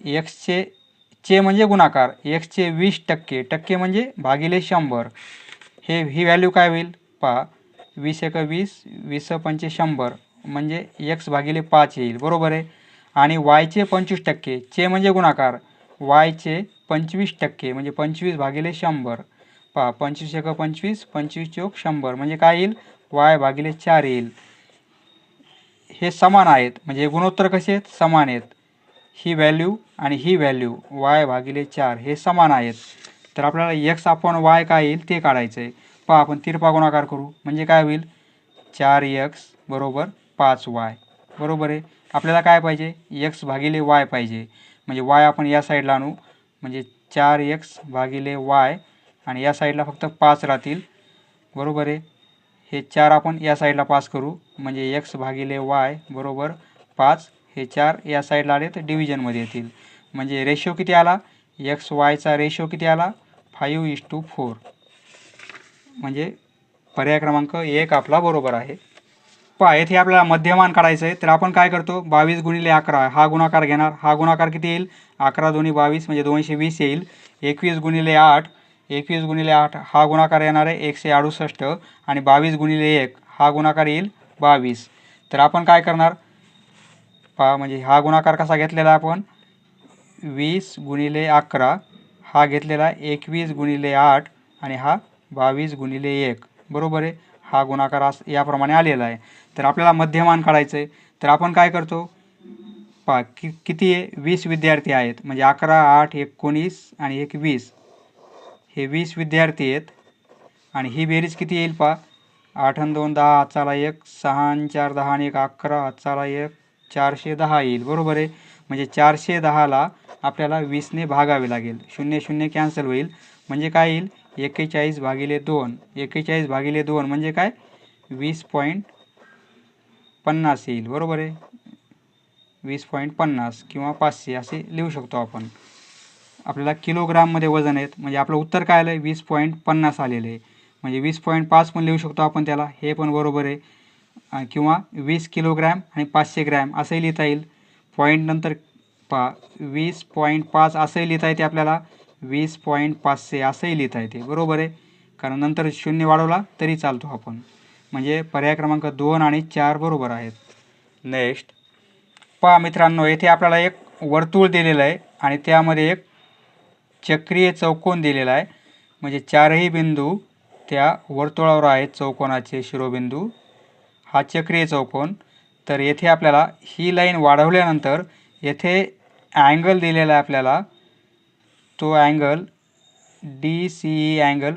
एक्सचे म्हणजे गुणाकार, एक्सचे 20%, टक्के म्हणजे भागिले 100. ही व्हॅल्यू काय होईल, पहा, 20 × 20, 20 × 5 100 म्हणजे एक्स भागिले 5 येईल. बरोबर आहे. आणि वायचे 25%, चे म्हणजे गुणाकार, वायचे 25% म्हणजे 25 भागिले 100. पहा, 25 × 25, 25 × 100 म्हणजे काय येईल, वाय भागिले 4 येईल. हे समान आहेत म्हणजे गुणोत्तर कसे आहेत, समान आहेत. ही व्हॅल्यू आणि ही व्हॅल्यू वाय भागिले 4 हे समान आहेत. तर आपल्याला एक्स अपॉन वाय काय येईल ते काढायचं आहे. पहा, आपण तिरपा गुणाकार करू म्हणजे काय होईल, 4x बरोबर 5y. बरोबर आहे. आपल्याला काय पाहिजे, एक्स भागिले वाय पाहिजे, म्हणजे वाय आपण या साईडला आणू म्हणजे 4x भागिले वाय आणि या साईडला फक्त 5 राहतील. बरोबर आहे. हे 4 आपण या साईडला पास करू म्हणजे एक्स भागिले वाय बरोबर 5. हे 4 या साईडला आले तर डिव्हिजनमध्ये येतील. म्हणजे रेशो किती आला, एक्स वायचा रेशो किती आला, 5:4. म्हणजे पर्याय क्रमांक 1 आपला बरोबर आहे. पहा, येथे आपल्याला मध्यमान काढायचं आहे, तर आपण काय करतो, 22 गुणिले 11 हा गुणाकार घेणार. हा गुणाकार किती येईल, 11 दोन्ही 22 म्हणजे 220 येईल. 21 गुणिले 8, 21 गुणिले 8 हा गुणाकार येणार आहे 168 आणि 22 गुणिले 1 हा गुणाकार येईल 22. तर आपण काय करणार, पहा, म्हणजे हा गुणाकार कसा घेतलेला आपण, 20 गुणिले 11 हा घेतलेला 21 गुणिले 8 आणि हा 22 गुणिले 1. बरोबर आहे. हा गुणाकार याप्रमाणे आलेला आहे. तर आपल्याला मध्यमान काढायचं आहे, तर आपण काय करतो, पहा, किती आहे, 20 विद्यार्थी आहेत म्हणजे 11, 8, 19 आणि 1 20. हे 20 विद्यार्थी आहेत आणि ही बेरीज किती येईल, पहा, 8 आणि 2 10, हातचाला 1, 6 आणि 4 10 आणि 1 11, हातचाला 1, 410 येईल. बरोबर आहे. म्हणजे 410ला आपल्याला 20ने भागावे लागेल, 0 0 कॅन्सल होईल म्हणजे काय येईल, 41 भागिले 2. 41 भागिले 2 म्हणजे काय, 20.50 येईल. बरोबर आहे. 20.50 किंवा 500 असे लिहू शकतो आपण. आपल्याला किलोग्राममध्ये वजन आहेत म्हणजे आपलं उत्तर काय आलं आहे, 20.50 आलेलं आहे. म्हणजे 20.5 पण लिहू शकतो आपण त्याला, हे पण बरोबर आहे. किंवा 20 किलोग्रॅम आणि 500 ग्रॅम असंही लिहिता येईल. पॉईंट नंतर पहा, 20.5 असंही लिहिता येते आपल्याला, 20.500 असंही लिहिता येते. बरोबर आहे. कारण नंतर 0 वाढवला तरी चालतो आपण. म्हणजे पर्याय क्रमांक 2 आणि 4 बरोबर आहेत. नेक्स्ट, पहा मित्रांनो, येथे आपल्याला एक वर्तुळ दिलेलं आहे आणि त्यामध्ये एक चक्रीय चौकोन दिलेला आहे. म्हणजे चारही बिंदू त्या वर्तुळावर आहेत चौकोनाचे शिरोबिंदू, हा चक्रीय चौकोन. तर येथे आपल्याला ही लाईन वाढवल्यानंतर येथे अँगल दिलेला आहे आपल्याला, तो अँगल DCE अँगल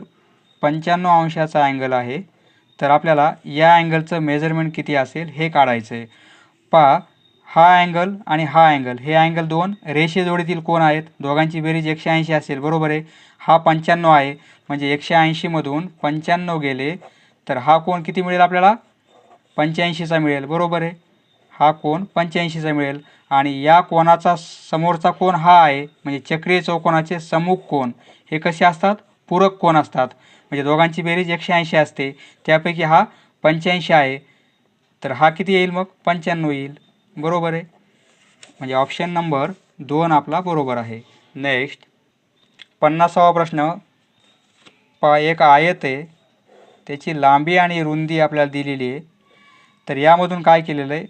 95 अंशाचा अँगल आहे. तर आपल्याला या अँगलचं मेजरमेंट किती असेल हे काढायचं आहे. पहा, हा अँगल आणि हा अँगल, हे अँगल दोन रेषेजोडीतील कोन आहेत, दोघांची बेरीज 180 असेल, बरोबर आहे. हा 95 आहे, म्हणजे 180 मधून 95 गेले तर हा कोन किती मिळेल आपल्याला? 85चा मिळेल, बरोबर आहे. हा कोन 85चा मिळेल. आणि या कोनाचा समोरचा कोन हा आहे, म्हणजे चक्रीय चौकोनाचे सम्मुख कोन हे कसे असतात? पूरक कोन असतात. म्हणजे दोघांची बेरीज 180 असते, त्यापैकी हा 85 आहे, तर हा किती येईल मग? 95 येईल, बरोबर आहे. म्हणजे ऑप्शन नंबर 2 आपला बरोबर आहे. नेक्स्ट 50वा प्रश्न पहा, एक आयत आहे, त्याची लांबी आणि रुंदी आपल्याला दिलेली आहे. तर यामधून काय केलेलं आहे?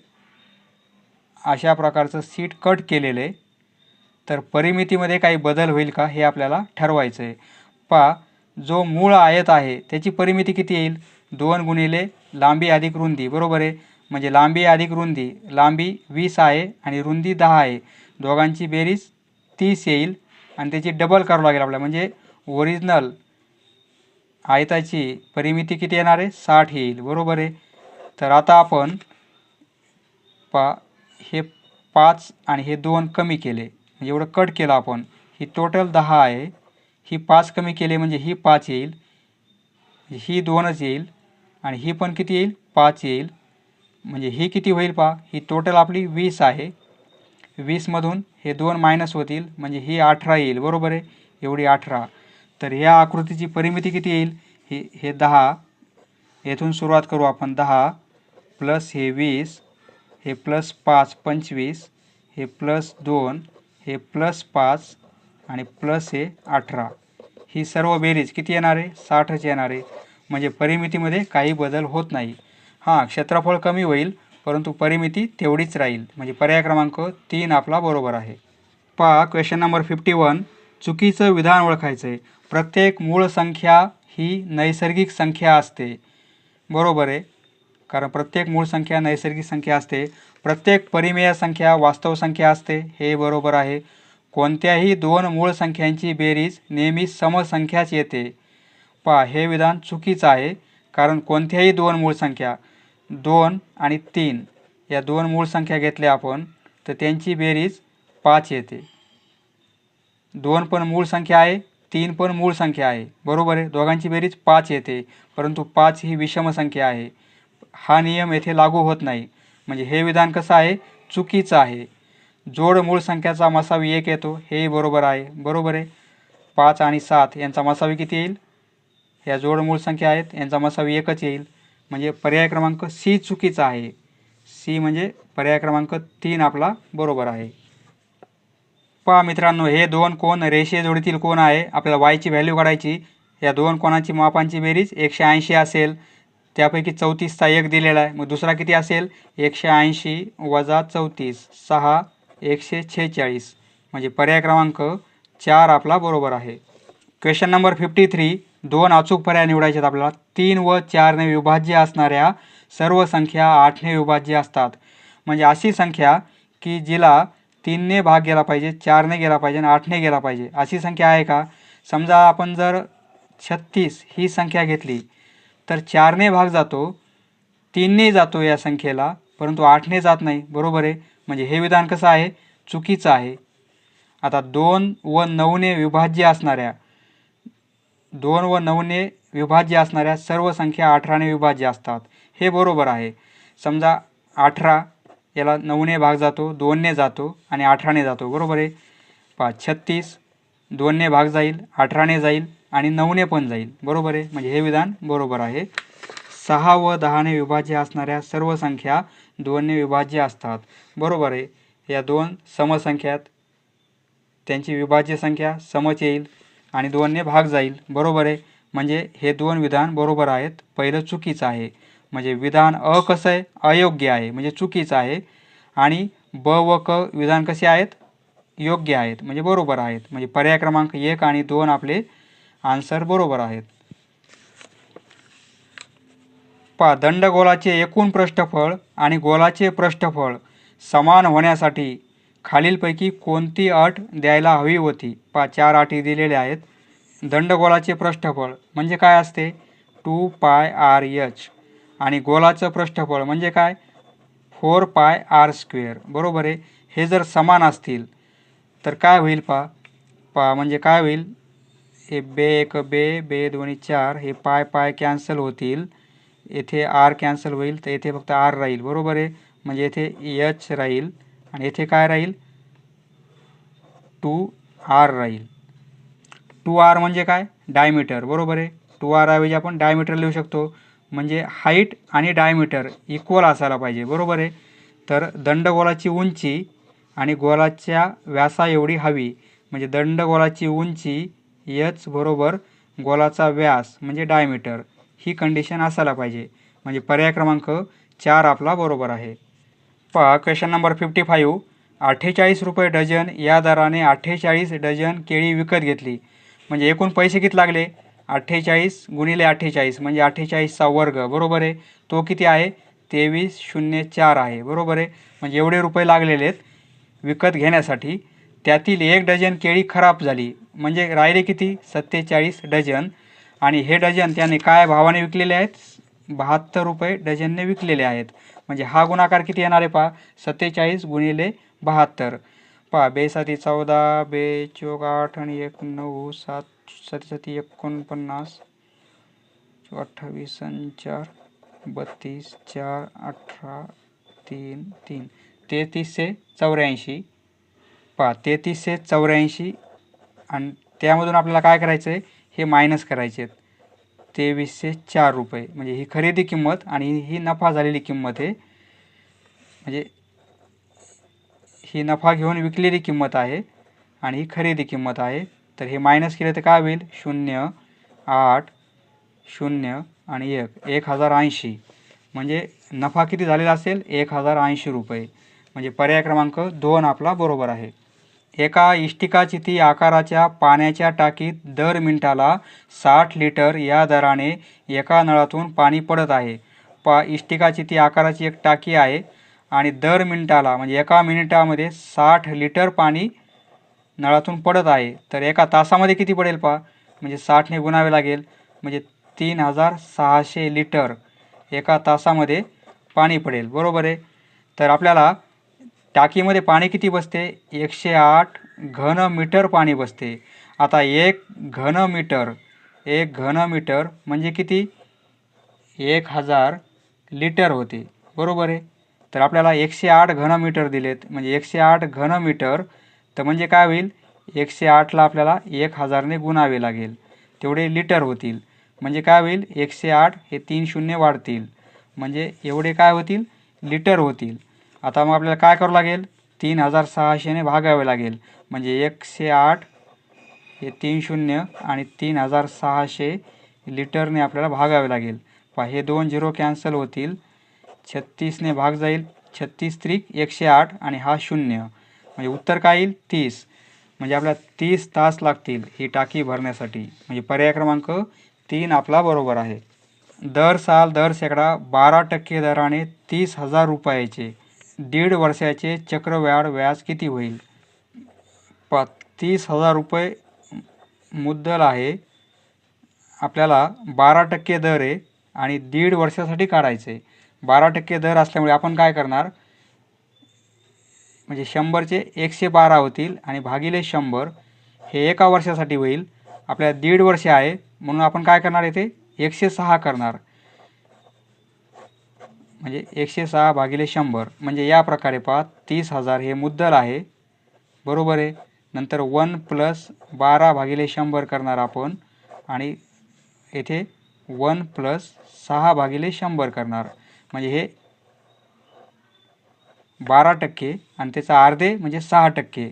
अशा प्रकारचं सीट कट केलेलं आहे. तर परिमितीमध्ये काही बदल होईल का हे आपल्याला ठरवायचं आहे. पहा, जो मूळ आयत आहे त्याची परिमिती किती येईल? 2 गुणिले लांबी अधिक रुंदी, बरोबर आहे. म्हणजे लांबी अधिक रुंदी, लांबी 20 आहे आणि रुंदी 10 आहे, दोघांची बेरीज 30 येईल आणि त्याची डबल करावं लागेल आपल्याला. म्हणजे ओरिजिनल आयताची परिमिती किती येणार आहे? 60 येईल, बरोबर आहे. तर आता आपण पहा, हे 5 आणि हे 2 कमी केले, म्हणजे एवढं कट केलं आपण. ही टोटल 10 आहे, ही 5 कमी केले म्हणजे ही 5 येईल, ही 2च येईल आणि ही पण किती येईल? 5 येईल. म्हणजे ही किती होईल पहा, ही टोटल आपली 20 आहे, 20मधून हे 2 मायनस होतील म्हणजे ही 18 येईल, बरोबर आहे. एवढी 18. तर ह्या आकृतीची परिमिती किती येईल? हे 10, येथून सुरुवात करू आपण. 10 प्लस हे 20, हे प्लस 5 25, हे प्लस 2, हे प्लस 5 आणि प्लस हे 18. ही सर्व बेरीज किती येणार आहे? 60च येणार आहे. म्हणजे परिमितीमध्ये काही बदल होत नाही. हां, क्षेत्रफळ कमी होईल परंतु परिमिती तेवढीच राहील. म्हणजे पर्याय क्रमांक 3 आपला बरोबर आहे. पहा, क्वेश्चन नंबर 51, चुकीचं विधान ओळखायचं आहे. प्रत्येक मूळ संख्या ही नैसर्गिक संख्या असते, बरोबर आहे, कारण प्रत्येक मूळ संख्या नैसर्गिक संख्या असते. प्रत्येक परिमेय संख्या वास्तव संख्या असते, हे बरोबर आहे. कोणत्याही दोन मूळ संख्यांची बेरीज नेहमी समसंख्याच येते. पहा, हे विधान चुकीचं आहे, कारण कोणत्याही दोन मूळ संख्या 2 आणि 3 या दोन मूळ संख्या घेतल्या आपण तर त्यांची बेरीज 5 येते. 2 पण मूळ संख्या आहे, 3 पण मूळ संख्या आहे, बरोबर आहे. दोघांची बेरीज 5 येते, परंतु 5 ही विषम संख्या आहे. हा नियम येथे लागू होत नाही. म्हणजे हे विधान कसं आहे? चुकीचं आहे. जोड मूळ संख्याचा मसावी 1 येतो, हेही बरोबर आहे, बरोबर आहे. 5 आणि 7 यांचा मसावी किती येईल? ह्या जोड मूळ संख्या आहेत, यांचा मसावी 1च येईल. म्हणजे पर्याय क्रमांक सी चुकीचा आहे. सी म्हणजे पर्याय क्रमांक 3 आपला बरोबर आहे. पहा मित्रांनो, हे दोन कोन रेषेजोडीतील कोन आहे. आपल्याला वायची व्हॅल्यू काढायची. या दोन कोनाची मापांची बेरीज 180 असेल, त्यापैकी 34चा 1 दिलेला आहे. मग दुसरा किती असेल? 180 वजा 34, 6 146. म्हणजे पर्याय क्रमांक 4 आपला बरोबर आहे. क्वेश्चन नंबर 53, दोन अचूक पर्याय निवडायचे आहेत आपल्याला. 3 व 4ने विभाज्य असणाऱ्या सर्व संख्या 8ने विभाज्य असतात. म्हणजे अशी संख्या की जिला 3ने भाग गेला पाहिजे, 4ने गेला पाहिजे आणि 8ने गेला पाहिजे, अशी संख्या आहे का? समजा आपण जर 36 ही संख्या घेतली तर 4ने भाग जातो, 3ने जातो या संख्येला, परंतु 8ने जात नाही, बरोबर आहे. म्हणजे हे विधान कसं आहे? चुकीचं आहे. आता 2 व 9ने विभाज्य असणाऱ्या 2 व 9ने विभाज्य असणाऱ्या सर्व संख्या 18ने विभाज्य असतात, हे बरोबर आहे. समजा 18 याला 9ने भाग जातो, 2ने जातो आणि 18ने जातो, बरोबर आहे. 36 2ने भाग जाईल, 18ने जाईल आणि 9ने पण जाईल, बरोबर आहे. म्हणजे हे विधान बरोबर आहे. 6 व 10ने विभाज्य असणाऱ्या सर्व संख्या 2ने विभाज्य असतात, बरोबर आहे. या दोन समसंख्यात त्यांची विभाज्य संख्या समच येईल आणि 2ने भाग जाईल, बरोबर आहे. म्हणजे हे दोन विधान बरोबर आहेत. पहिलं चुकीचं आहे. म्हणजे विधान अ कसं आहे? अयोग्य आहे, म्हणजे चुकीचं आहे. आणि ब व क विधान कसे आहेत? योग्य आहेत, म्हणजे बरोबर आहेत. म्हणजे पर्याय क्रमांक 1 आणि 2 आपले आन्सर बरोबर आहेत. पहा, दंडगोलाचे एकूण पृष्ठफळ आणि गोलाचे पृष्ठफळ समान होण्यासाठी खालीलपैकी कोणती अट द्यायला हवी होती? पहा, 4 अटी दिलेल्या आहेत. दंडगोलाचे पृष्ठफळ म्हणजे काय असते? 2πr(h) आणि गोलाचं पृष्ठफळ म्हणजे काय? 4πr². बरोबर आहे. हे जर समान असतील तर काय होईल? पहा म्हणजे काय होईल? हे बे एक बे, बे दोन्ही 4, हे पाय कॅन्सल होतील, येथे आर कॅन्सल होईल, तर येथे फक्त आर राहील. बरोबर आहे. म्हणजे येथे एच राहील आणि येथे काय राहील? 2r राहील. 2r म्हणजे काय? डायमीटर. बरोबर आहे. 2r ऐवजी आपण डायमीटर लिहू शकतो. म्हणजे हाईट आणि डायमीटर इक्वल असायला पाहिजे. बरोबर आहे. तर दंडगोलाची उंची आणि गोलाच्या व्यासा एवढी हवी. म्हणजे दंडगोलाची उंची h बरोबर गोलाचा व्यास म्हणजे डायमीटर, ही कंडिशन असायला पाहिजे. म्हणजे पर्याय क्रमांक 4 आपला बरोबर आहे. पहा, क्वेश्चन नंबर 55. 48 रुपये डझन या दराने 48 डझन केळी विकत घेतली. म्हणजे एकूण पैसे किती लागले? 48 गुणिले 48 म्हणजे 48चा वर्ग. बरोबर आहे. तो किती आहे? 2304 आहे. बरोबर आहे. म्हणजे एवढे रुपये लागलेले आहेत विकत घेण्यासाठी. त्यातील 1 डझन केळी खराब झाली. म्हणजे राहिले किती? 47 डझन. आणि हे डझन त्याने काय भावाने विकलेले आहेत? 72 रुपये डझनने विकलेले आहेत. म्हणजे हा गुणाकार किती येणार आहे? पहा, 47 गुणिले 72. पहा, 2 7 14, 2 चौक 8 आणि 1 9, 7 7 49, 28 आणि 4 32, 4 18, 3 3, 3384. पहा, 3384 आणि त्यामधून आपल्याला काय करायचं आहे? हे मायनस करायचे आहेत. 2304 रुपये म्हणजे ही खरेदी किंमत आणि ही नफा झालेली किंमत आहे. म्हणजे ही नफा घेऊन विकलेली किंमत आहे आणि ही खरेदी किंमत आहे. तर हे मायनस केलं तर काय होईल? 0 8 0 आणि 1 1080. म्हणजे नफा किती झालेला असेल? 1080 रुपये. म्हणजे पर्याय क्रमांक 2 आपला बरोबर आहे. एका इष्टिकाचिती आकाराच्या पाण्याच्या टाकीत दर मिनिटाला 60 लिटर या दराने एका नळातून पाणी पडत आहे. इष्टिकाचिती आकाराची एक टाकी आहे आणि दर मिनिटाला म्हणजे एका मिनिटामध्ये 60 लिटर पाणी नळातून पडत आहे. तर एका तासामध्ये किती पडेल? म्हणजे 60ने गुणावे लागेल. म्हणजे 3600 लिटर एका तासामध्ये पाणी पडेल. बरोबर आहे. तर आपल्याला टाकीमध्ये पाणी किती बसते? 108 घनमीटर पाणी बसते. आता 1 घनमीटर म्हणजे किती? 1000 लिटर होते. बरोबर आहे. तर आपल्याला 108 घनमीटर दिलेत. म्हणजे 108 घनमीटर तर म्हणजे काय होईल? 108ला आपल्याला 1000ने गुणावे लागेल, तेवढे लिटर होतील. म्हणजे काय होईल? 108 हे 3 शून्य वाढतील म्हणजे एवढे काय होतील? लिटर होतील. आता मग आपल्याला काय करावं लागेल? 3600ने भागावे लागेल. म्हणजे 108 हे 3 शून्य आणि 3600 लिटरने आपल्याला भागावे लागेल. हे 2 झिरो कॅन्सल होतील. 36ने भाग जाईल. 36 त्रिक 108 आणि हा 0 म्हणजे उत्तर काय येईल? 30. म्हणजे आपल्याला 30 तास लागतील ही टाकी भरण्यासाठी. म्हणजे पर्याय क्रमांक 3 आपला बरोबर आहे. दर साल दर शेकडा 12% दराने 30,000 रुपयाचे 1.5 वर्षाचे चक्रवाढ व्याज किती होईल? 30,000 रुपये मुद्दल आहे. आपल्याला 12% दर आहे आणि 1.5 वर्षासाठी काढायचं आहे. 12% दर असल्यामुळे आपण काय करणार? म्हणजे 100चे 112 होतील आणि भागिले 100 हे एका वर्षासाठी होईल. आपल्याला 1.5 वर्ष आहे म्हणून आपण काय करणार? येथे 106 करणार. म्हणजे 106 भागिले 100 म्हणजे या प्रकारे 30,000 हे मुद्दल आहे. बरोबर आहे. नंतर 1 + 12 भागिले 100 करणार आपण आणि येथे 1 + 6 भागिले 100 करणार. म्हणजे हे 12% आणि त्याचा अर्धे म्हणजे 6%.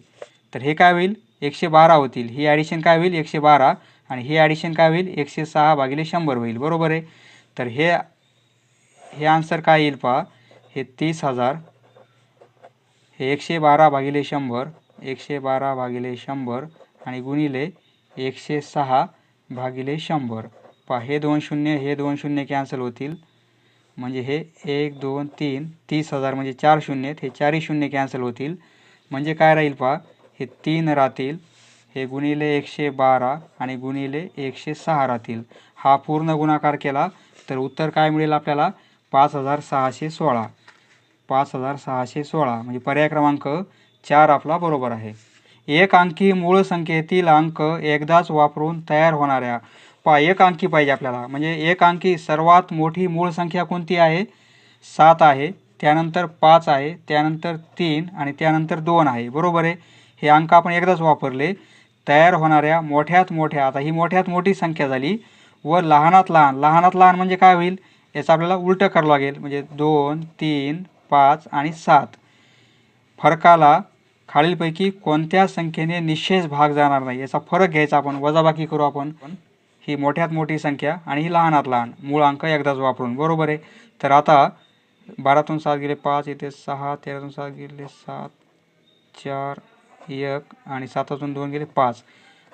तर हे काय होईल? 112 होतील. ही ॲडिशन काय होईल? 112 आणि ही ॲडिशन काय होईल? 106 भागिले 100 होईल. बरोबर आहे. तर हे आन्सर काय येईल? हे 30,000 हे 112 भागिले 100, 112 भागिले 100 आणि गुणिले 106 भागिले 100. हे 2 शून्य हे 2 शून्य कॅन्सल होतील. म्हणजे हे 1 2 3 30,000 म्हणजे 4 शून्य आहेत, हे चारही शून्य कॅन्सल होतील. म्हणजे काय राहील पहा, हे 3 राहतील, हे गुणिले 112 आणि गुणिले 106 राहतील. हा पूर्ण गुणाकार केला तर उत्तर काय मिळेल आपल्याला, 5616. 5616 म्हणजे पर्याय क्रमांक 4 आपला बरोबर आहे. एक अंकी मूळ संख्येतील अंक एकदाच वापरून तयार होणाऱ्या, पहा एक अंकी पाहिजे आपल्याला, म्हणजे एक अंकी सर्वात मोठी मूळ संख्या कोणती आहे, 7 आहे, त्यानंतर 5 आहे, त्यानंतर 3 आणि त्यानंतर 2 आहे. बरोबर आहे. हे अंक आपण एकदाच वापरले. तयार होणाऱ्या मोठ्यात मोठ्या, आता ही मोठ्यात मोठी संख्या झाली व लहानात लहान, लहानात लहान म्हणजे काय होईल, याचं आपल्याला उलटं करावं लागेल. म्हणजे 2 3 5 आणि 7 फरकाला खालीलपैकी कोणत्या संख्येने निश्चयच भाग जाणार नाही, याचा फरक घ्यायचा आपण, वजाबाकी करू आपण. ही मोठ्यात मोठी संख्या आणि ही लहानात लहान, मूळ अंक एकदाच वापरून. बरोबर आहे. तर आता 12तून 7 गेले 5, इथे 6, 13तून 7 गेले 7, 4, 1 आणि 7तून 2 गेले 5.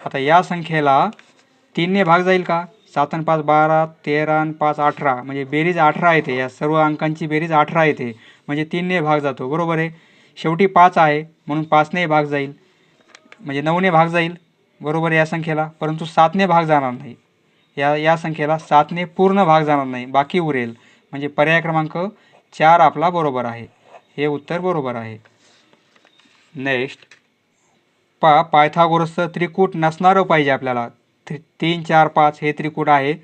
आता या संख्येला 3ने भाग जाईल का, 7 आणि 5 12, 13 आणि 5 18, म्हणजे बेरीज 18 येते. या सर्व अंकांची बेरीज 18 येते, म्हणजे 3ने भाग जातो. बरोबर आहे. शेवटी 5 आहे म्हणून 5ने भाग जाईल, म्हणजे 9ने भाग जाईल. बरोबर आहे या संख्येला, परंतु 7ने भाग जाणार नाही. या संख्येला 7ने पूर्ण भाग जाणार नाही, बाकी उरेल. म्हणजे पर्याय क्रमांक 4 आपला बरोबर आहे. हे उत्तर बरोबर आहे. नेक्स्ट पहा, पायथागोरसचं त्रिकूट नसणारं पाहिजे आपल्याला. 3 4 5 हे त्रिकूट आहे,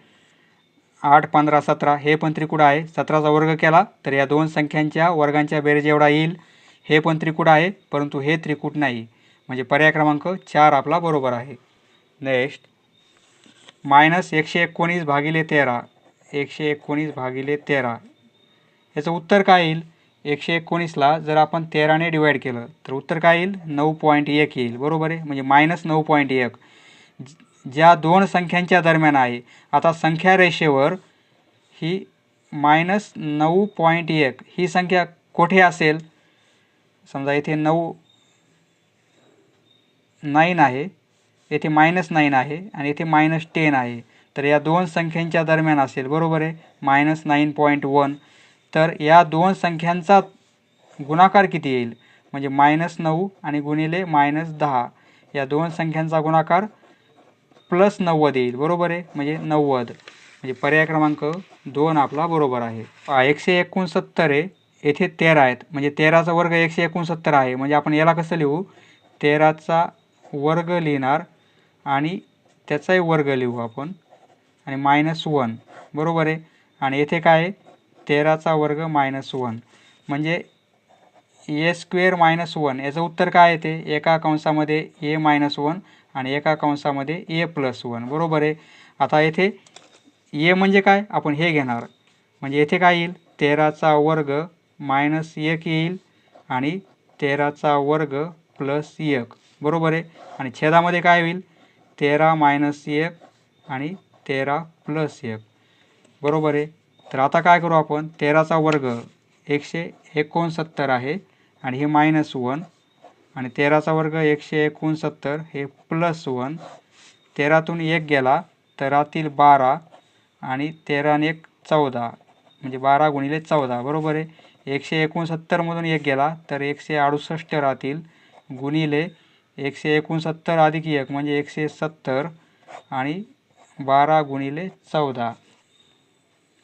8 15 17 हे पण त्रिकूट आहे. 17चा वर्ग केला तर या दोन संख्यांच्या वर्गांच्या बेरीज एवढा येईल. हे पण त्रिकूट आहे, परंतु हे त्रिकूट नाही. म्हणजे पर्याय क्रमांक 4 आपला बरोबर आहे. नेक्स्ट -119 भागिले 13, 119 भागिले 13 याचं उत्तर काय येईल. 119ला जर आपण 13ने डिवाईड केलं तर उत्तर काय येईल, 9.1 येईल. बरोबर आहे. म्हणजे -9.1 ज्या दोन संख्यांच्या दरम्यान आहे. आता संख्या रेषेवर ही -9.1 ही संख्या कोठे असेल, समजा इथे 9 आहे, येथे -9 आहे आणि इथे -10 आहे, तर या दोन संख्यांच्या दरम्यान असेल. बरोबर आहे. -9.1. तर या दोन संख्यांचा गुणाकार किती येईल, म्हणजे -9 आणि गुणिले -10, या दोन संख्यांचा गुणाकार +90 येईल. बरोबर आहे. म्हणजे 90. म्हणजे पर्याय क्रमांक 2 आपला बरोबर आहे. 169 आहे, येथे 13 आहेत, म्हणजे 13चा वर्ग 169 आहे. म्हणजे आपण याला कसं लिहू, 13चा वर्ग लिहिणार आणि त्याचाही वर्ग लिहू आपण आणि -1. बरोबर आहे. आणि येथे काय आहे, 13चा वर्ग -1 म्हणजे a² -1. याचं उत्तर काय येते, एका कंसामध्ये a-1 आणि एका कंसामध्ये a+1. बरोबर आहे. आता येथे a म्हणजे काय, आपण हे घेणार, म्हणजे येथे काय येईल, 13चा वर्ग -1 येईल आणि 13चा वर्ग +1. बरोबर आहे. आणि छेदामध्ये काय होईल, 13 - 1 आणि 13 + 1. बरोबर आहे. तर आता काय करू आपण, 13चा वर्ग 169 आहे आणि हे -1 आणि 13चा वर्ग 169 हे +1. 13तून 1 गेला तर राहतील 12 आणि 13 आणि 1 14, म्हणजे 12 गुणिले 14. बरोबर आहे. 169मधून 1 गेला तर 168 राहतील गुणिले 169 अधिक 1 म्हणजे 170 आणि 12 गुणिले 14.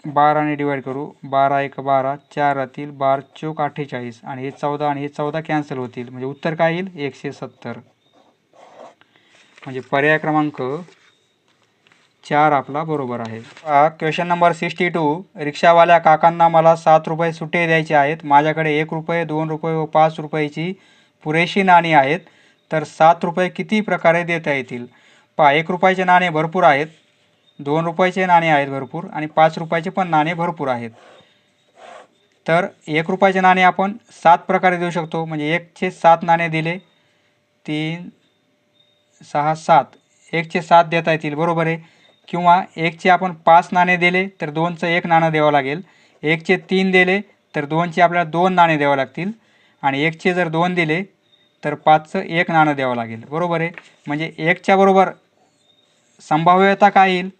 12ने डिवाईड करू, 12 1 12, 4 राहतील, 12 चौक 48 आणि हे 14 आणि हे 14 कॅन्सल होतील. म्हणजे उत्तर काय येईल, 170. म्हणजे पर्याय क्रमांक 4 आपला बरोबर आहे. Question number 62. रिक्षावाल्या काकांना मला 7 रुपये सुट्टे द्यायचे आहेत. माझ्याकडे 1 रुपये 2 रुपये व 5 रुपयाची पुरेशी नाणी आहेत, तर 7 रुपये किती प्रकारे देता येतील. 1 रुपयाचे नाणे भरपूर आहेत, 2 रुपयाचे नाणे आहेत भरपूर आणि 5 रुपयाचे पण नाणे भरपूर आहेत. तर 1 रुपयाचे नाणे आपण 7 प्रकारे देऊ शकतो. म्हणजे 1चे 7 नाणे दिले, 3 6 7, 1चे 7 देता येतील. बरोबर आहे. किंवा 1चे आपण 5 नाणे दिले तर 2चं 1 नाणं द्यावं लागेल. 1चे 3 दिले तर 2चे आपल्याला 2 नाणे द्यावं लागतील आणि 1चे जर 2 दिले तर 5चं 1 नाणं द्यावं लागेल. बरोबर आहे. म्हणजे 1च्या बरोबर संभाव्यता काय येईल,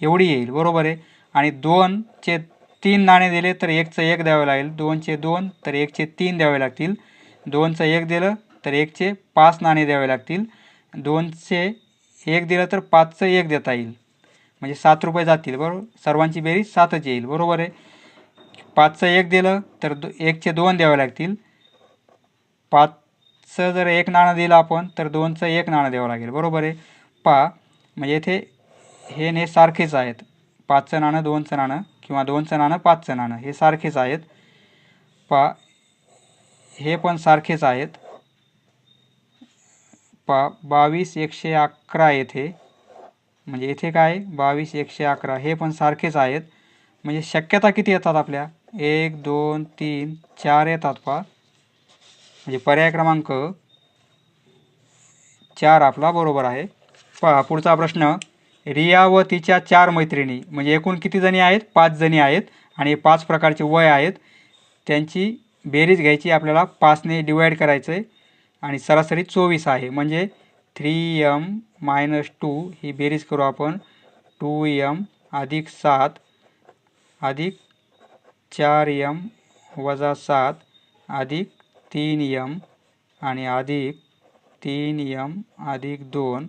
एवढी येईल. बरोबर आहे. आणि 2चे 3 नाणे दिले तर 1चं 1 द्यावे लागेल, 2चे 2 तर 1चे 3 द्यावे लागतील, 2चं 1 दिलं तर 1चे 5 नाणे द्यावे लागतील, 2चे 1 दिलं तर 5चं 1 देता येईल, म्हणजे 7 रुपये जातील. बरोबर, सर्वांची बेरीज 7च येईल. बरोबर आहे. 5चं 1 दिलं तर 1चे 2 द्यावे लागतील, 5चं जर 1 नाणं दिलं आपण तर 2चं 1 नाणं द्यावं लागेल. बरोबर आहे. पहा, म्हणजे इथे हे ने सारखेच आहेत. 5चं नाणं 2चं नाणं किंवा 2चं नाणं 5चं नाणं हे सारखेच आहेत. पहा, हे पण सारखेच आहेत. पहा, 22,111 येथे, म्हणजे इथे काय 22,111 हे पण सारखेच आहेत. म्हणजे शक्यता किती येतात आपल्या? 1 2 3 4 येतात. पहा, म्हणजे पर्याय क्रमांक 4 आपला बरोबर आहे. पहा पुढचा प्रश्न, रिया व तिच्या 4 मैत्रिणी, म्हणजे एकूण किती जणी आहेत? 5 जणी आहेत आणि 5 प्रकारचे वय आहेत. त्यांची बेरीज घ्यायची आपल्याला, 5ने डिवाईड करायचं आहे आणि सरासरी 24 आहे. म्हणजे 3m-2 ही बेरीज करू आपण. 2m अधिक 7 अधिक 4m-7 अधिक 3m आणि अधिक 3m अधिक 2.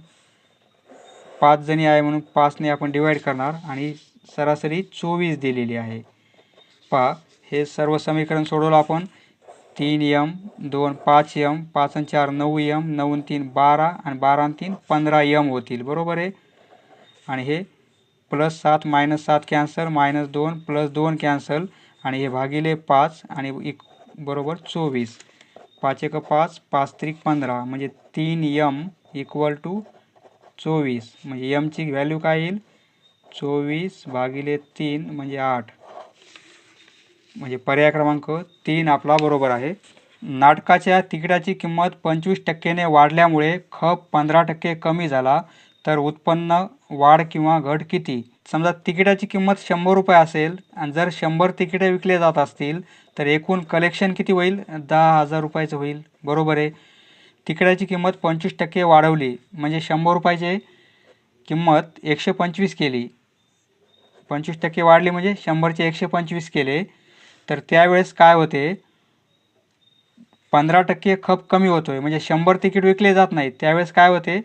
5 जणी आहे म्हणून 5ने आपण डिवाईड करणार आणि सरासरी 24 दिलेली आहे. पहा, हे सर्व समीकरण सोडवलं आपण. 3m 2 5m 5 आणि 4 9m 9 आणि 3 12 आणि 12 आणि 3 15m होतील. बरोबर आहे. आणि हे +7 -7 कॅन्सल, -2 +2 कॅन्सल आणि हे भागिले 5 आणि बरोबर 24. 5 × 5 5 त्रिक 15 म्हणजे 3m = 24. म्हणजे mची व्हॅल्यू काय येईल? 24/3 म्हणजे 8. म्हणजे पर्याय क्रमांक 3 आपला बरोबर आहे. नाटकाच्या तिकिटाची किंमत 25% वाढल्यामुळे खप 15% कमी झाला तर उत्पन्न वाढ किंवा घट किती? समजा तिकिटाची किंमत 100 रुपये असेल आणि जर 100 तिकिटे विकले जात असतील तर एकूण कलेक्शन किती होईल? 10,000 रुपयाचं होईल. बरोबर आहे. तिकिटाची किंमत 25% वाढवली म्हणजे 100 रुपयाची किंमत 125 केली. 25% वाढली म्हणजे 100चे 125 केले तर त्यावेळेस काय होते? 15% खप कमी होतोय, म्हणजे 100 तिकीट विकले जात नाहीत. त्यावेळेस काय होते?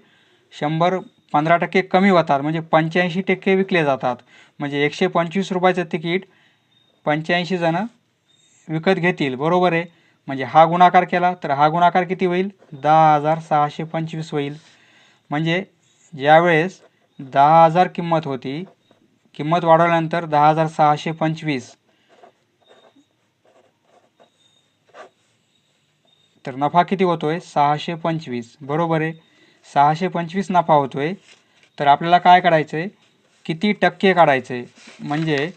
100 15% कमी होतात, म्हणजे 85% विकले जातात. म्हणजे 125 रुपयाचं तिकीट 85 जण विकत घेतील. बरोबर आहे. म्हणजे हा गुणाकार केला तर हा गुणाकार किती होईल? 10,625 होईल. म्हणजे ज्यावेळेस 10,000 किंमत होती, किंमत वाढवल्यानंतर 10,625 तर नफा किती होतोय? 625. बरोबर आहे. 625 नफा होतोय. तर आपल्याला काय काढायचं आहे? किती टक्के काढायचं आहे? म्हणजे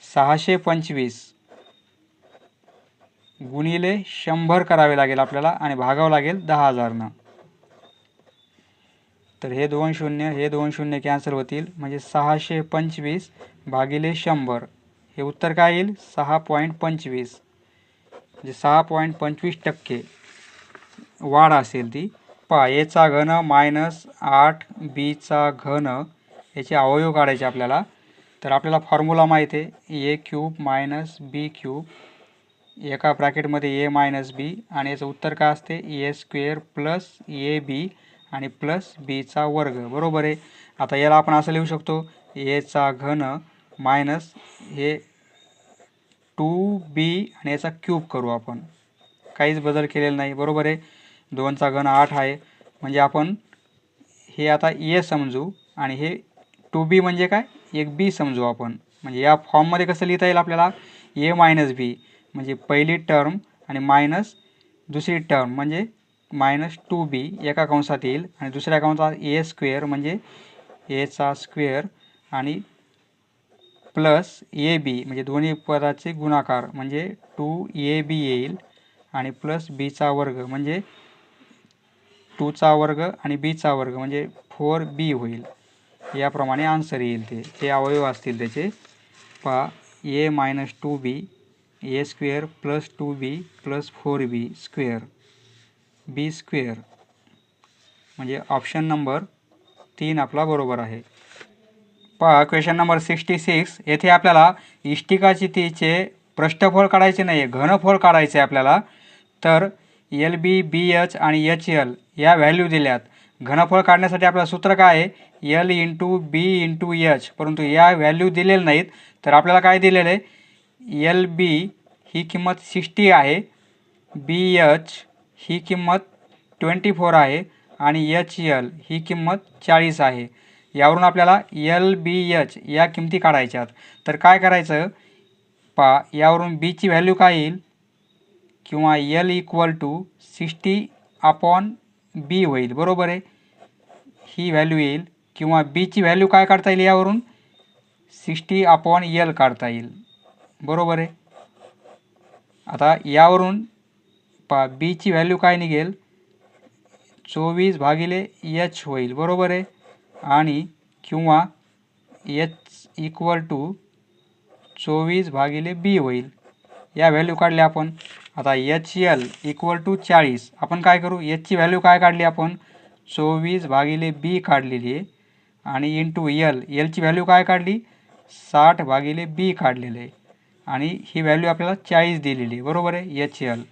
625 गुणिले 100 करावे लागेल आपल्याला आणि भागावं लागेल 10,000नं. तर हे 2 शून्य हे 2 शून्य कॅन्सल होतील, म्हणजे 625 भागिले 100 हे उत्तर काय येईल? 6.25. म्हणजे 6.25% वाढ असेल ती. पहा, a घन -8b घन याचे अवयव काढायचे आपल्याला. तर आपल्याला फॉर्म्युला माहीत आहे, a³ - b³ एका ब्रॅकेटमध्ये a - b आणि याचं उत्तर काय असते? a² + ab आणि प्लस b². बरोबर आहे. आता याला आपण असं लिहू शकतो, a घन मायनस हे 2b आणि याचा क्यूब करू आपण. काहीच बदल केलेला नाही. बरोबर आहे. 2 घन 8 आहे, म्हणजे आपण हे आता a समजू आणि हे 2b म्हणजे काय? एक b समजू आपण. म्हणजे या फॉर्ममध्ये कसं लिहिता येईल आपल्याला? a - b म्हणजे पहिली टर्म आणि मायनस दुसरी टर्म म्हणजे -2b एका कंसात येईल आणि दुसऱ्या कंसात a² म्हणजे a² आणि प्लस ab म्हणजे दोन्ही पदाचे गुणाकार म्हणजे 2ab येईल आणि प्लस b² म्हणजे 2² आणि b² म्हणजे 4b होईल. याप्रमाणे आन्सर येईल. ते अवयव असतील त्याचे. पहा, a - 2b a² + 2b + 4b² b² म्हणजे ऑप्शन नंबर 3 आपला बरोबर आहे. पहा क्वेश्चन नंबर 66. येथे आपल्याला इष्टिकाचितीचे पृष्ठफळ काढायचे नाही आहे, घनफळ काढायचे आहे आपल्याला. तर एल बी, बी एच आणि एच एल या व्हॅल्यू दिल्यात. घनफळ काढण्यासाठी आपलं सूत्र काय आहे? एल इंटू बी इंटू एच. परंतु या व्हॅल्यू दिलेल्या नाहीत. तर आपल्याला काय दिलेलं आहे? एल बी ही किंमत 60 आहे, बी एच ही किंमत 24 आहे आणि एच एल ही किंमत 40 आहे. यावरून आपल्याला एल बी एच या किमती काढायच्यात. तर काय करायचं? पहा, यावरून बीची व्हॅल्यू काय येईल? किंवा एल इक्वल टू 60/b होईल, बरोबर आहे. ही व्हॅल्यू येईल. किंवा बीची व्हॅल्यू काय काढता येईल यावरून? 60/l काढता येईल, बरोबर आहे. आता यावरून पहा बीची व्हॅल्यू काय निघेल? 24/h होईल, बरोबर आहे. आणि किंवा h इक्वल टू 24/b होईल. या व्हॅल्यू काढल्या आपण. आता एच एल इक्वल टू 40. आपण काय करू? एचची व्हॅल्यू काय काढली आपण? 24/b काढलेली आहे. आणि इंटू एलची व्हॅल्यू काय काढली? 60/b काढलेली आहे. आणि ही व्हॅल्यू आपल्याला 40 दिलेली आहे, बरोबर आहे. एच एल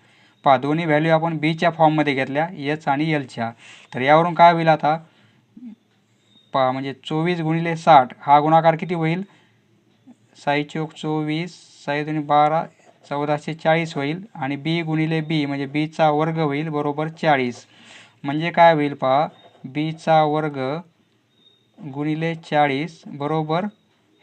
पहा, दोन्ही व्हॅल्यू आपण बीच्या फॉर्ममध्ये घेतल्या, एच आणि एलच्या. तर यावरून काय होईल आता? पहा, म्हणजे 24 × 60 हा गुणाकार किती होईल? 6 चोक 24, 6 दुनी 12, 1440 होईल. आणि बी गुणिले बी म्हणजे बीचा वर्ग होईल, बरोबर 40. म्हणजे काय होईल पहा? बीचा वर्ग गुणिले 40 बरोबर,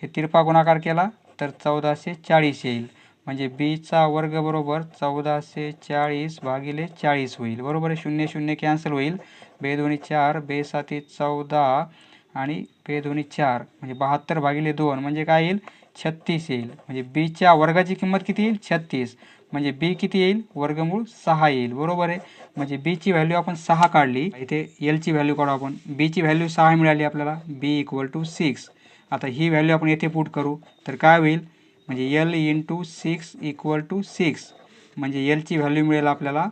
हे तिरपा गुणाकार केला तर 1440 येईल. म्हणजे बीचा वर्ग बरोबर 1440/40 होईल, बरोबर आहे. 0 0 कॅन्सल होईल. बे दोन्ही 4, बे साती 14 आणि बे दोन्ही 4 म्हणजे 72/2 म्हणजे काय येईल? 36 येईल. म्हणजे बीच्या वर्गाची किंमत किती येईल? 36. म्हणजे बी किती येईल? वर्गमूळ 6 येईल, बरोबर आहे. म्हणजे बीची व्हॅल्यू आपण 6 काढली. इथे एलची व्हॅल्यू काढू आपण. बीची व्हॅल्यू 6 मिळाली आपल्याला, बी इक्वल टू 6. आता ही व्हॅल्यू आपण येथे पुट करू. तर काय होईल? म्हणजे एल इंटू 6 इक्वल टू 6. म्हणजे एलची व्हॅल्यू मिळेल आपल्याला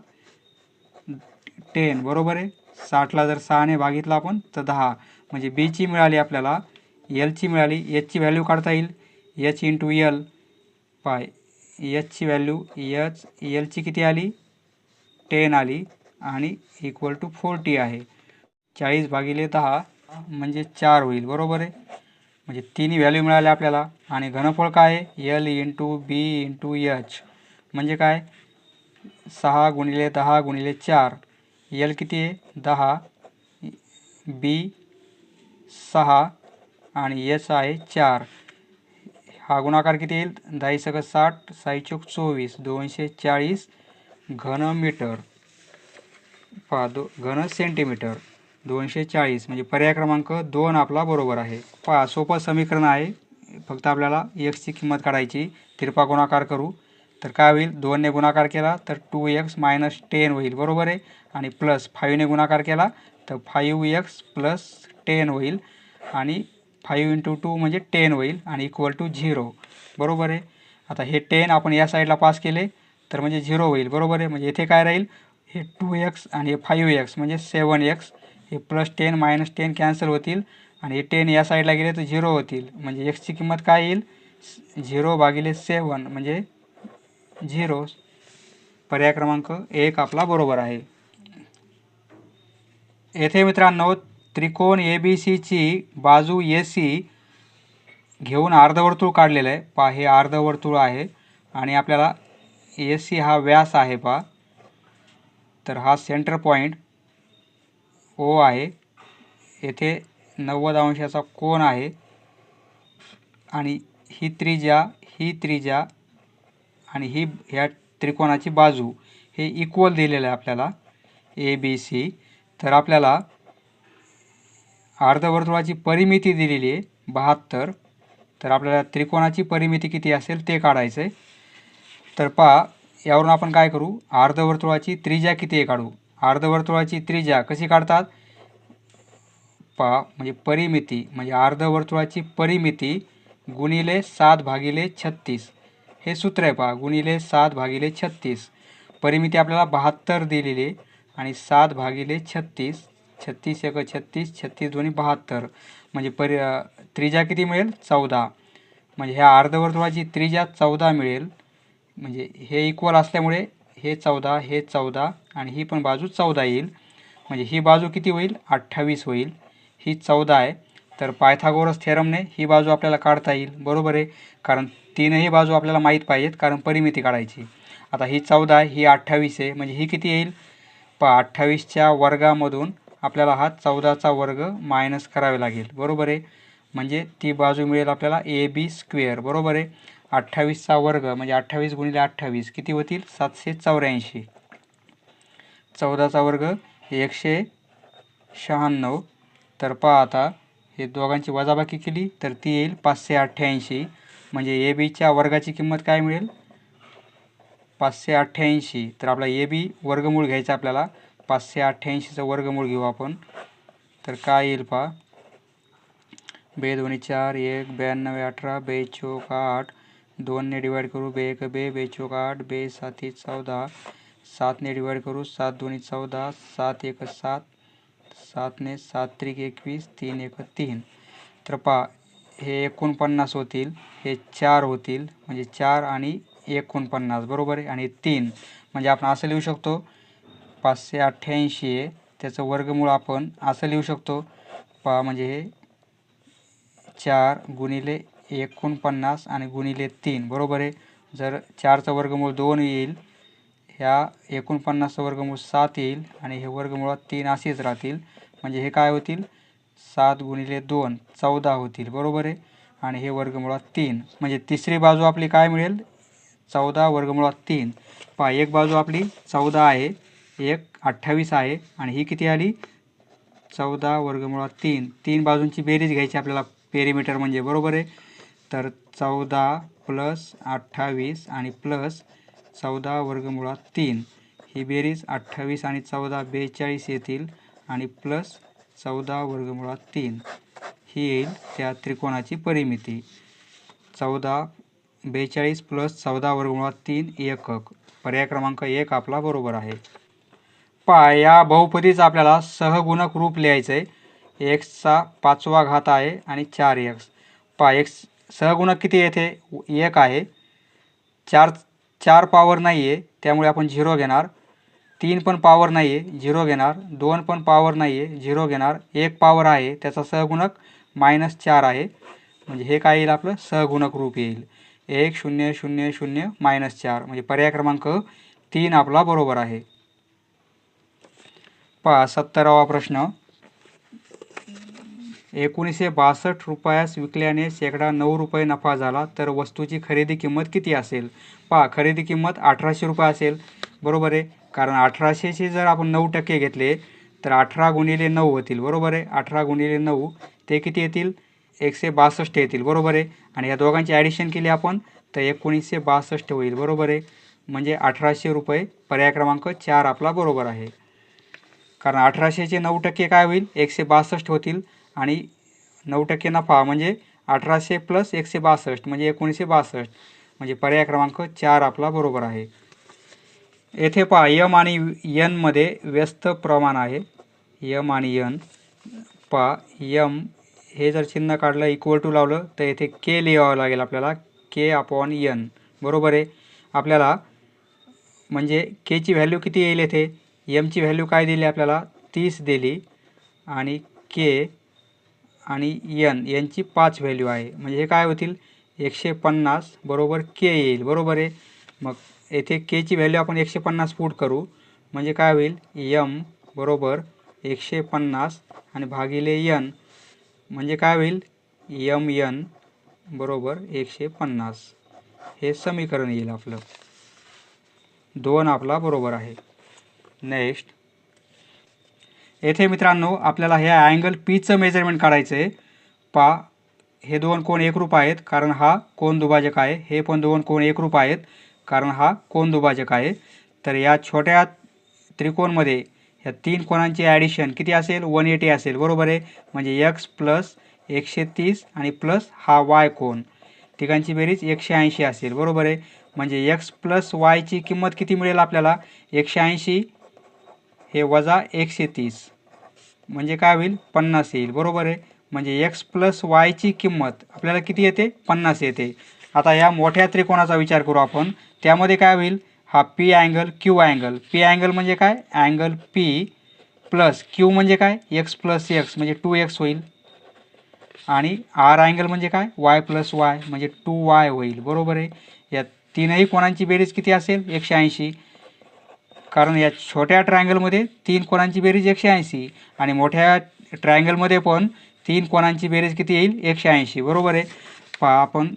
10, बरोबर आहे. 60ला जर 6ने भागितलं आपण तर 10. म्हणजे बीची मिळाली आपल्याला, एलची मिळाली. एचची व्हॅल्यू काढता येईल. H into L. पाय एचची व्हॅल्यू एलची किती आली? 10 आली. आणि इक्वल टू 40 आहे. 40/10 म्हणजे 4 होईल, बरोबर आहे. म्हणजे तिन्ही व्हॅल्यू मिळाल्या आपल्याला. आणि घनफळ काय आहे? एल इंटू बी इंटू एच. म्हणजे काय? 6 × 10 × 4. एल किती आहे? 10, बी 6 आणि एच आहे 4. हा गुणाकार किती येईल? 10 × 60, 6 चोक 24, 240 घनमीटर. पहा, घन सेंटीमीटर. 240 म्हणजे पर्याय क्रमांक 2 आपला बरोबर आहे. पहा, सोपं समीकरण आहे. फक्त आपल्याला एक्सची किंमत काढायची. तिरपा गुणाकार करू. तर काय होईल? 2ने गुणाकार केला तर 2x - 10 होईल, बरोबर आहे. आणि प्लस 5ने गुणाकार केला तर 5x + 10 होईल. आणि 5 × 2 म्हणजे 10 होईल. आणि इक्वल टू 0, बरोबर आहे. आता हे 10 आपण या साईडला पास केले तर म्हणजे 0 होईल, बरोबर आहे. म्हणजे येथे काय राहील? हे 2x आणि हे 5x म्हणजे 7x. हे +10 - 10 कॅन्सल होतील. आणि हे 10 या साईडला गेले तर 0 होतील. म्हणजे एक्सची किंमत काय येईल? 0/7 म्हणजे 0. पर्याय क्रमांक 1 आपला बरोबर आहे. येथे मित्रांनो त्रिकोण ABCची बाजू AC घेऊन अर्धवर्तुळ काढलेलं आहे. पहा, हे अर्धवर्तुळ आहे आणि आपल्याला AC हा व्यास आहे. पहा, तर हा सेंटर पॉईंट O आहे. येथे 90 अंशाचा कोन आहे. आणि ही त्रिज्या आणि ही ह्या त्रिकोणाची बाजू हे इक्वल दिलेलं आहे आपल्याला ABC. तर आपल्याला अर्धवर्तुळाची परिमिती दिलेली आहे 72. तर आपल्याला त्रिकोणाची परिमिती किती असेल ते काढायचं आहे. तर पहा, यावरून आपण काय करू? अर्धवर्तुळाची त्रिज्या किती आहे काढू. अर्धवर्तुळाची त्रिज्या कशी काढतात? पहा, म्हणजे परिमिती म्हणजे अर्धवर्तुळाची परिमिती गुणिले 7/36. हे सूत्र आहे. पहा, गुणिले 7/36. परिमिती आपल्याला 72 दिलेली आहे. आणि 7/36, 36 × 1 = 36, 36 × 2 = 72. म्हणजे त्रिज्या किती मिळेल 14, म्हणजे ह्या अर्धवर्तुळाची त्रिज्या 14 मिळेल. म्हणजे हे इक्वल असल्यामुळे हे 14 हे 14 आणि ही पण बाजू 14 येईल. म्हणजे ही बाजू किती होईल 28 होईल. ही 14 आहे. तर पायथागोरस थेरमने ही बाजू आपल्याला काढता येईल. बरोबर आहे, कारण तीनही बाजू आपल्याला माहीत पाहिजेत, कारण परिमिती काढायची. आता ही 14 आहे, ही 28 आहे, म्हणजे ही किती येईल 28च्या वर्गामधून आपल्याला हा 14चा वर्ग मायनस करावे लागेल. बरोबर आहे, म्हणजे ती बाजू मिळेल आपल्याला AB स्क्वेअर. बरोबर आहे, 28चा वर्ग म्हणजे 28 गुणिले 28 किती होतील 784. 14चा वर्ग 196. तर पहा आता हे दोघांची वजाबाकी केली तर ती येईल 588. म्हणजे ABच्या वर्गाची किंमत काय मिळेल 588. तर आपला AB वर्गमूळ घ्यायचा आपल्याला. 588चं वर्गमूळ घेऊ आपण. तर काय येईल पहा, 2 2 4 1 92 18 2 चौक 8, 2 ने डिवाइड करू 2 1 2 2 चौक 8 2 7 14, 7 ने डिवाइड करू 7 2 14, 7 1 7, 7 ने 7 त्रिक 21, 3 1 3. तर पहा हे 49 होतील, हे 4 होतील, म्हणजे 4 आणि 49. बरोबर आहे, आणि 3 म्हणजे आपण असं लिहू शकतो 588 आहे, त्याचं वर्गमूळ आपण असं लिहू शकतो पहा, म्हणजे हे 4 गुणिले 49 आणि गुणिले 3. बरोबर आहे, जर 4चं वर्गमूळ 2 येईल, ह्या 49चं वर्गमूळ 7 येईल आणि हे वर्गमुळात 3 असेच राहतील. म्हणजे हे काय होतील 7 गुणिले 2 14 होतील. बरोबर आहे, आणि हे वर्गमुळात 3, म्हणजे तिसरी बाजू आपली काय मिळेल 14 वर्गमुळात 3. पहा एक बाजू आपली 14 आहे, एक 28 आहे, आणि ही किती आली 14 वर्गमुळात 3. तीन बाजूंची बेरीज घ्यायची आपल्याला पेरीमीटर म्हणजे. बरोबर आहे, तर 14 प्लस 28 आणि प्लस 14 वर्गमुळात 3, ही बेरीज 28 आणि 14 42 येतील, आणि प्लस 14 वर्गमुळात 3 ही येईल त्या त्रिकोणाची परिमिती. 14 42 प्लस 14 वर्गमुळात 3 एकक. पर्याय क्रमांक 1 आपला बरोबर आहे. पहा या बहुपदीचं आपल्याला सहगुणक रूप लिहायचं आहे. एक्सचा 5वा घात आहे आणि 4x. पहा एक्स सहगुणक किती येथे 1 आहे, 4 पॉवर नाही आहे त्यामुळे आपण 0 घेणार, 3 पण पॉवर नाही आहे 0 घेणार, 2 पण पॉवर नाही आहे 0 घेणार, 1 पॉवर आहे त्याचा सहगुणक -4 आहे. म्हणजे हे काय येईल आपलं सहगुणक रूप येईल 1 0 0 0 -4. म्हणजे पर्याय क्रमांक 3 आपला बरोबर आहे. पहा 17वा प्रश्न, 1962 रुपयास विकल्याने शेकडा 9 रुपये नफा झाला तर वस्तूची खरेदी किंमत किती असेल. पहा खरेदी किंमत 1800 रुपये असेल. बरोबर आहे, कारण 1800चे जर आपण 9% घेतले तर 18 गुणिले 9 होतील. बरोबर आहे, 18 गुणिले 9 ते किती येतील 162 येतील. बरोबर आहे, आणि या दोघांची ॲडिशन केली आपण तर 1962 होईल. बरोबर आहे, म्हणजे 1800 रुपये. पर्याय क्रमांक 4 आपला बरोबर आहे, कारण 1800चे 9% काय होईल 162 होतील, आणि 9% नफा म्हणजे 1800 प्लस 162 म्हणजे 1962. म्हणजे पर्याय क्रमांक 4 आपला बरोबर आहे. येथे पहा यम आणि यन मध्ये व्यस्त प्रमाण आहे. यम आणि यन पहा, यम हे जर चिन्ह काढलं इक्वल टू लावलं तर येथे के लिहावं लागेल आपल्याला, K/N. बरोबर आहे, आपल्याला म्हणजे केची व्हॅल्यू किती येईल येथे, यमची व्हॅल्यू काय दिली आपल्याला 30 दिली, आणि के आणि यांची 5 व्हॅल्यू आहे. म्हणजे हे काय होतील 150 बरोबर के येईल. बरोबर आहे, मग येथे केची व्हॅल्यू आपण 150 पुट करू, म्हणजे काय होईल यम बरोबर 150 आणि भागिले यन, म्हणजे काय होईल यन बरोबर 150. हे समीकरण येईल आपलं. 2 आपला बरोबर आहे. नेक्स्ट, येथे मित्रांनो आपल्याला ह्या अँगल पीचं मेजरमेंट काढायचं आहे. पहा हे दोन कोण एकरूप आहेत कारण हा कोन दुभाजक आहे, हे पण दोन कोण एकरूप आहेत कारण हा कोन दुभाजक आहे. तर या छोट्या त्रिकोणमध्ये ह्या तीन कोणांची ॲडिशन किती असेल 180 असेल. बरोबर आहे, म्हणजे x प्लस 130 आणि प्लस हा y कोन, तिघांची बेरीज 180 असेल. बरोबर आहे, म्हणजे x प्लस yची किंमत किती मिळेल आपल्याला 180 हे वजा 130 म्हणजे काय होईल 50 येईल. बरोबर आहे, म्हणजे एक्स प्लस वायची किंमत आपल्याला किती येते 50 येते. आता या मोठ्या त्रिकोणाचा विचार करू आपण. त्यामध्ये काय होईल, हा P angle Q angle. P angle म्हणजे काय, अँगल पी प्लस क्यू म्हणजे काय एक्स प्लस एक्स म्हणजे 2x होईल. आणि आर अँगल म्हणजे काय वाय प्लस वाय म्हणजे 2y होईल. बरोबर आहे. या तीनही कोणांची बेरीज किती असेल 180. कारण या छोट्या ट्रायंगलमध्ये 3 कोणांची बेरीज 180 आणि मोठ्या ट्रायंगलमध्ये पण 3 कोणांची बेरीज किती येईल 180. बरोबर आहे. पहा आपण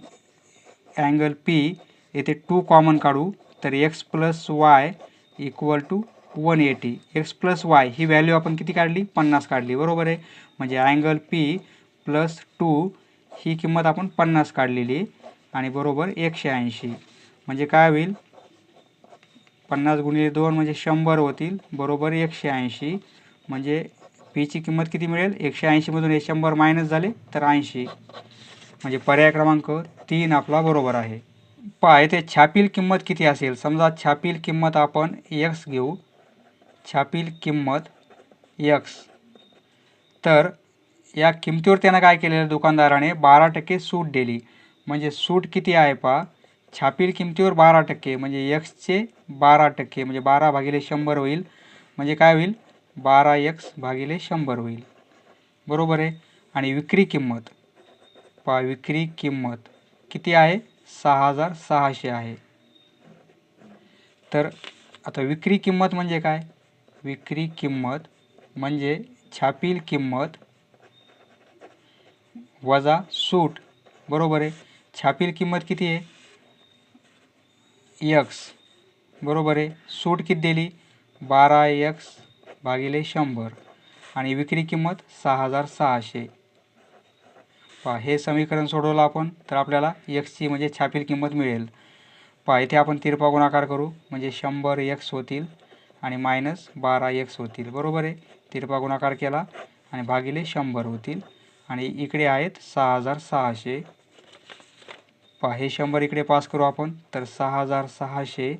अँगल पी येथे 2 कॉमन काढू तर X plus Y equal to 180. X plus Y ही व्हॅल्यू आपण किती काढली 50 काढली. बरोबर आहे. म्हणजे अँगल पी प्लस 2 ही किंमत आपण 50 काढलेली आणि बरोबर 180. म्हणजे काय होईल 50 गुणिले 2 म्हणजे 100 होतील. बरोबर 180. म्हणजे पीची किंमत किती मिळेल 180 मधून 100 मायनस झाले तर 80. म्हणजे पर्याय क्रमांक 3 आपला बरोबर आहे. पहा येथे छापील किंमत किती असेल. समजा छापील किंमत आपण x घेऊ. छापील किंमत x. तर या किमतीवर त्यानं काय केलेलं दुकानदाराने 12% सूट दिली. म्हणजे सूट किती आहे पहा. छापील किमतीवर 12% म्हणजे एक्सचे 12% म्हणजे 12/100 होईल. म्हणजे काय होईल 12x/100 होईल. बरोबर आहे. आणि विक्री किंमत पहा, विक्री किंमत किती आहे 6600 आहे. तर आता विक्री किंमत म्हणजे काय, विक्री किंमत म्हणजे छापील किंमत वजा सूट. बरोबर आहे. छापील किंमत किती आहे x. बरोबर आहे. सूट किती दिली 12x/100 आणि विक्री किंमत 6600. पहा हे समीकरण सोडवलं आपण तर आपल्याला एक्सची म्हणजे छापील किंमत मिळेल. पहा इथे आपण तिरपा गुणाकार करू म्हणजे 100x होतील आणि मायनस 12x होतील. बरोबर आहे. तिरपा गुणाकार केला आणि भागिले 100 होतील आणि इकडे आहेत 6600. पहा हे 100 इकडे पास करू आपण तर 6600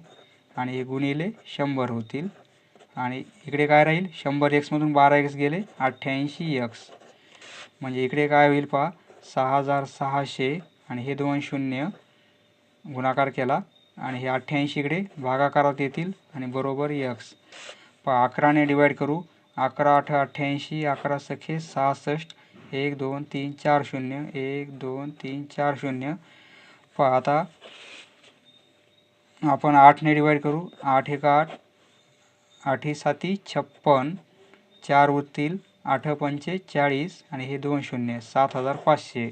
आणि हे गुणिले 100 होतील आणि इकडे काय राहील 100x मधून 12x गेले 88x. म्हणजे इकडे काय होईल पहा 6600 आणि हे 2 शून्य गुणाकार केला आणि हे 88 इकडे भागाकारात येतील आणि बरोबर x. पहा 11ने डिवाईड करू. 11 8 88 11 सखे 66 1 2 3 4 0 1 2 3 4 0. पहा आता आपण 8ने डिवाईड करू. 8 1 8 8 7 56 4 उरतील 8 पंचे 40 आणि हे 2 शून्य 7500.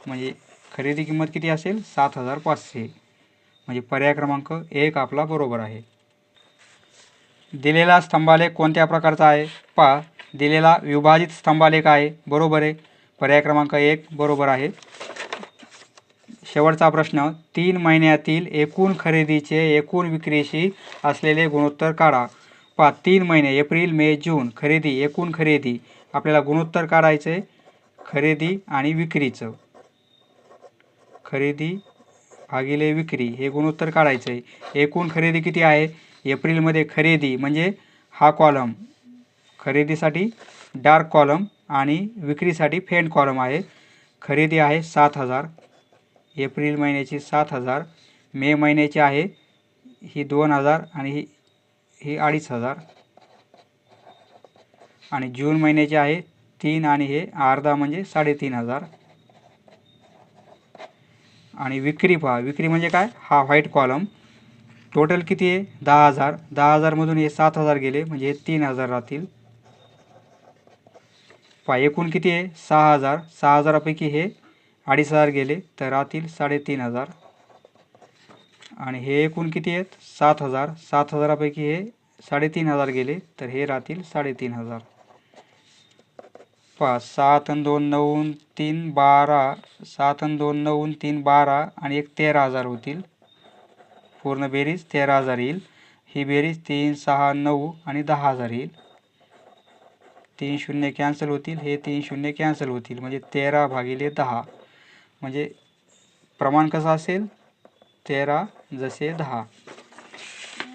म्हणजे खरेदी किंमत किती असेल 7500. म्हणजे पर्याय क्रमांक 1 आपला बरोबर आहे. दिलेला स्तंभालेख कोणत्या प्रकारचा आहे. पहा दिलेला विभाजित स्तंभालेख आहे. बरोबर आहे. पर्याय क्रमांक 1 बरोबर आहे. शेवटचा प्रश्न 3 महिन्यातील एकूण खरेदीचे एकूण विक्रीशी असलेले गुणोत्तर काढा. पहा 3 महिने एप्रिल मे जून खरेदी एकूण खरेदी आपल्याला गुणोत्तर काढायचे खरेदी आणि विक्रीचं. खरेदी भागिले विक्री हे गुणोत्तर काढायचं आहे. एकूण खरेदी किती आहे एप्रिलमध्ये खरेदी म्हणजे हा कॉलम खरेदीसाठी डार्क कॉलम आणि विक्रीसाठी फेंट कॉलम आहे. खरेदी आहे 7000. एप्रिल महिन्याची 7000. मे महिन्याची आहे ही 2000 आणि ही 2500 आणि जून महिन्याची आहे 3 आणि हे अर्धा म्हणजे 3500. आणि विक्री पहा विक्री म्हणजे काय हा व्हाईट कॉलम टोटल किती आहे 10000. 10000 मधून हे 7000 गेले म्हणजे हे 3000 राहतील. पहा एकूण किती आहे 6000. 6000पैकी हे 2500 गेले तर राहतील 3500 आणि हे एकूण किती आहेत 7000. 7000पैकी हे 3500 गेले तर हे राहतील 3500. पहा 7 आणि 2 9 3 12. 7 आणि 2 9 3 12 आणि एक 13000 होतील. पूर्ण बेरीज 13000 येईल. ही बेरीज 3 6 9 आणि 10000 येईल. 3 शून्य कॅन्सल होतील. हे 3 शून्य कॅन्सल होतील म्हणजे 13/10. म्हणजे प्रमाण कसं असेल 13:10.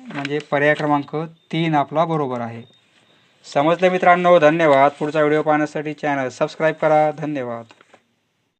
म्हणजे पर्याय क्रमांक 3 आपला बरोबर आहे. समजलं मित्रांनो, धन्यवाद. पुढचा व्हिडिओ पाहण्यासाठी चॅनल सबस्क्राईब करा. धन्यवाद.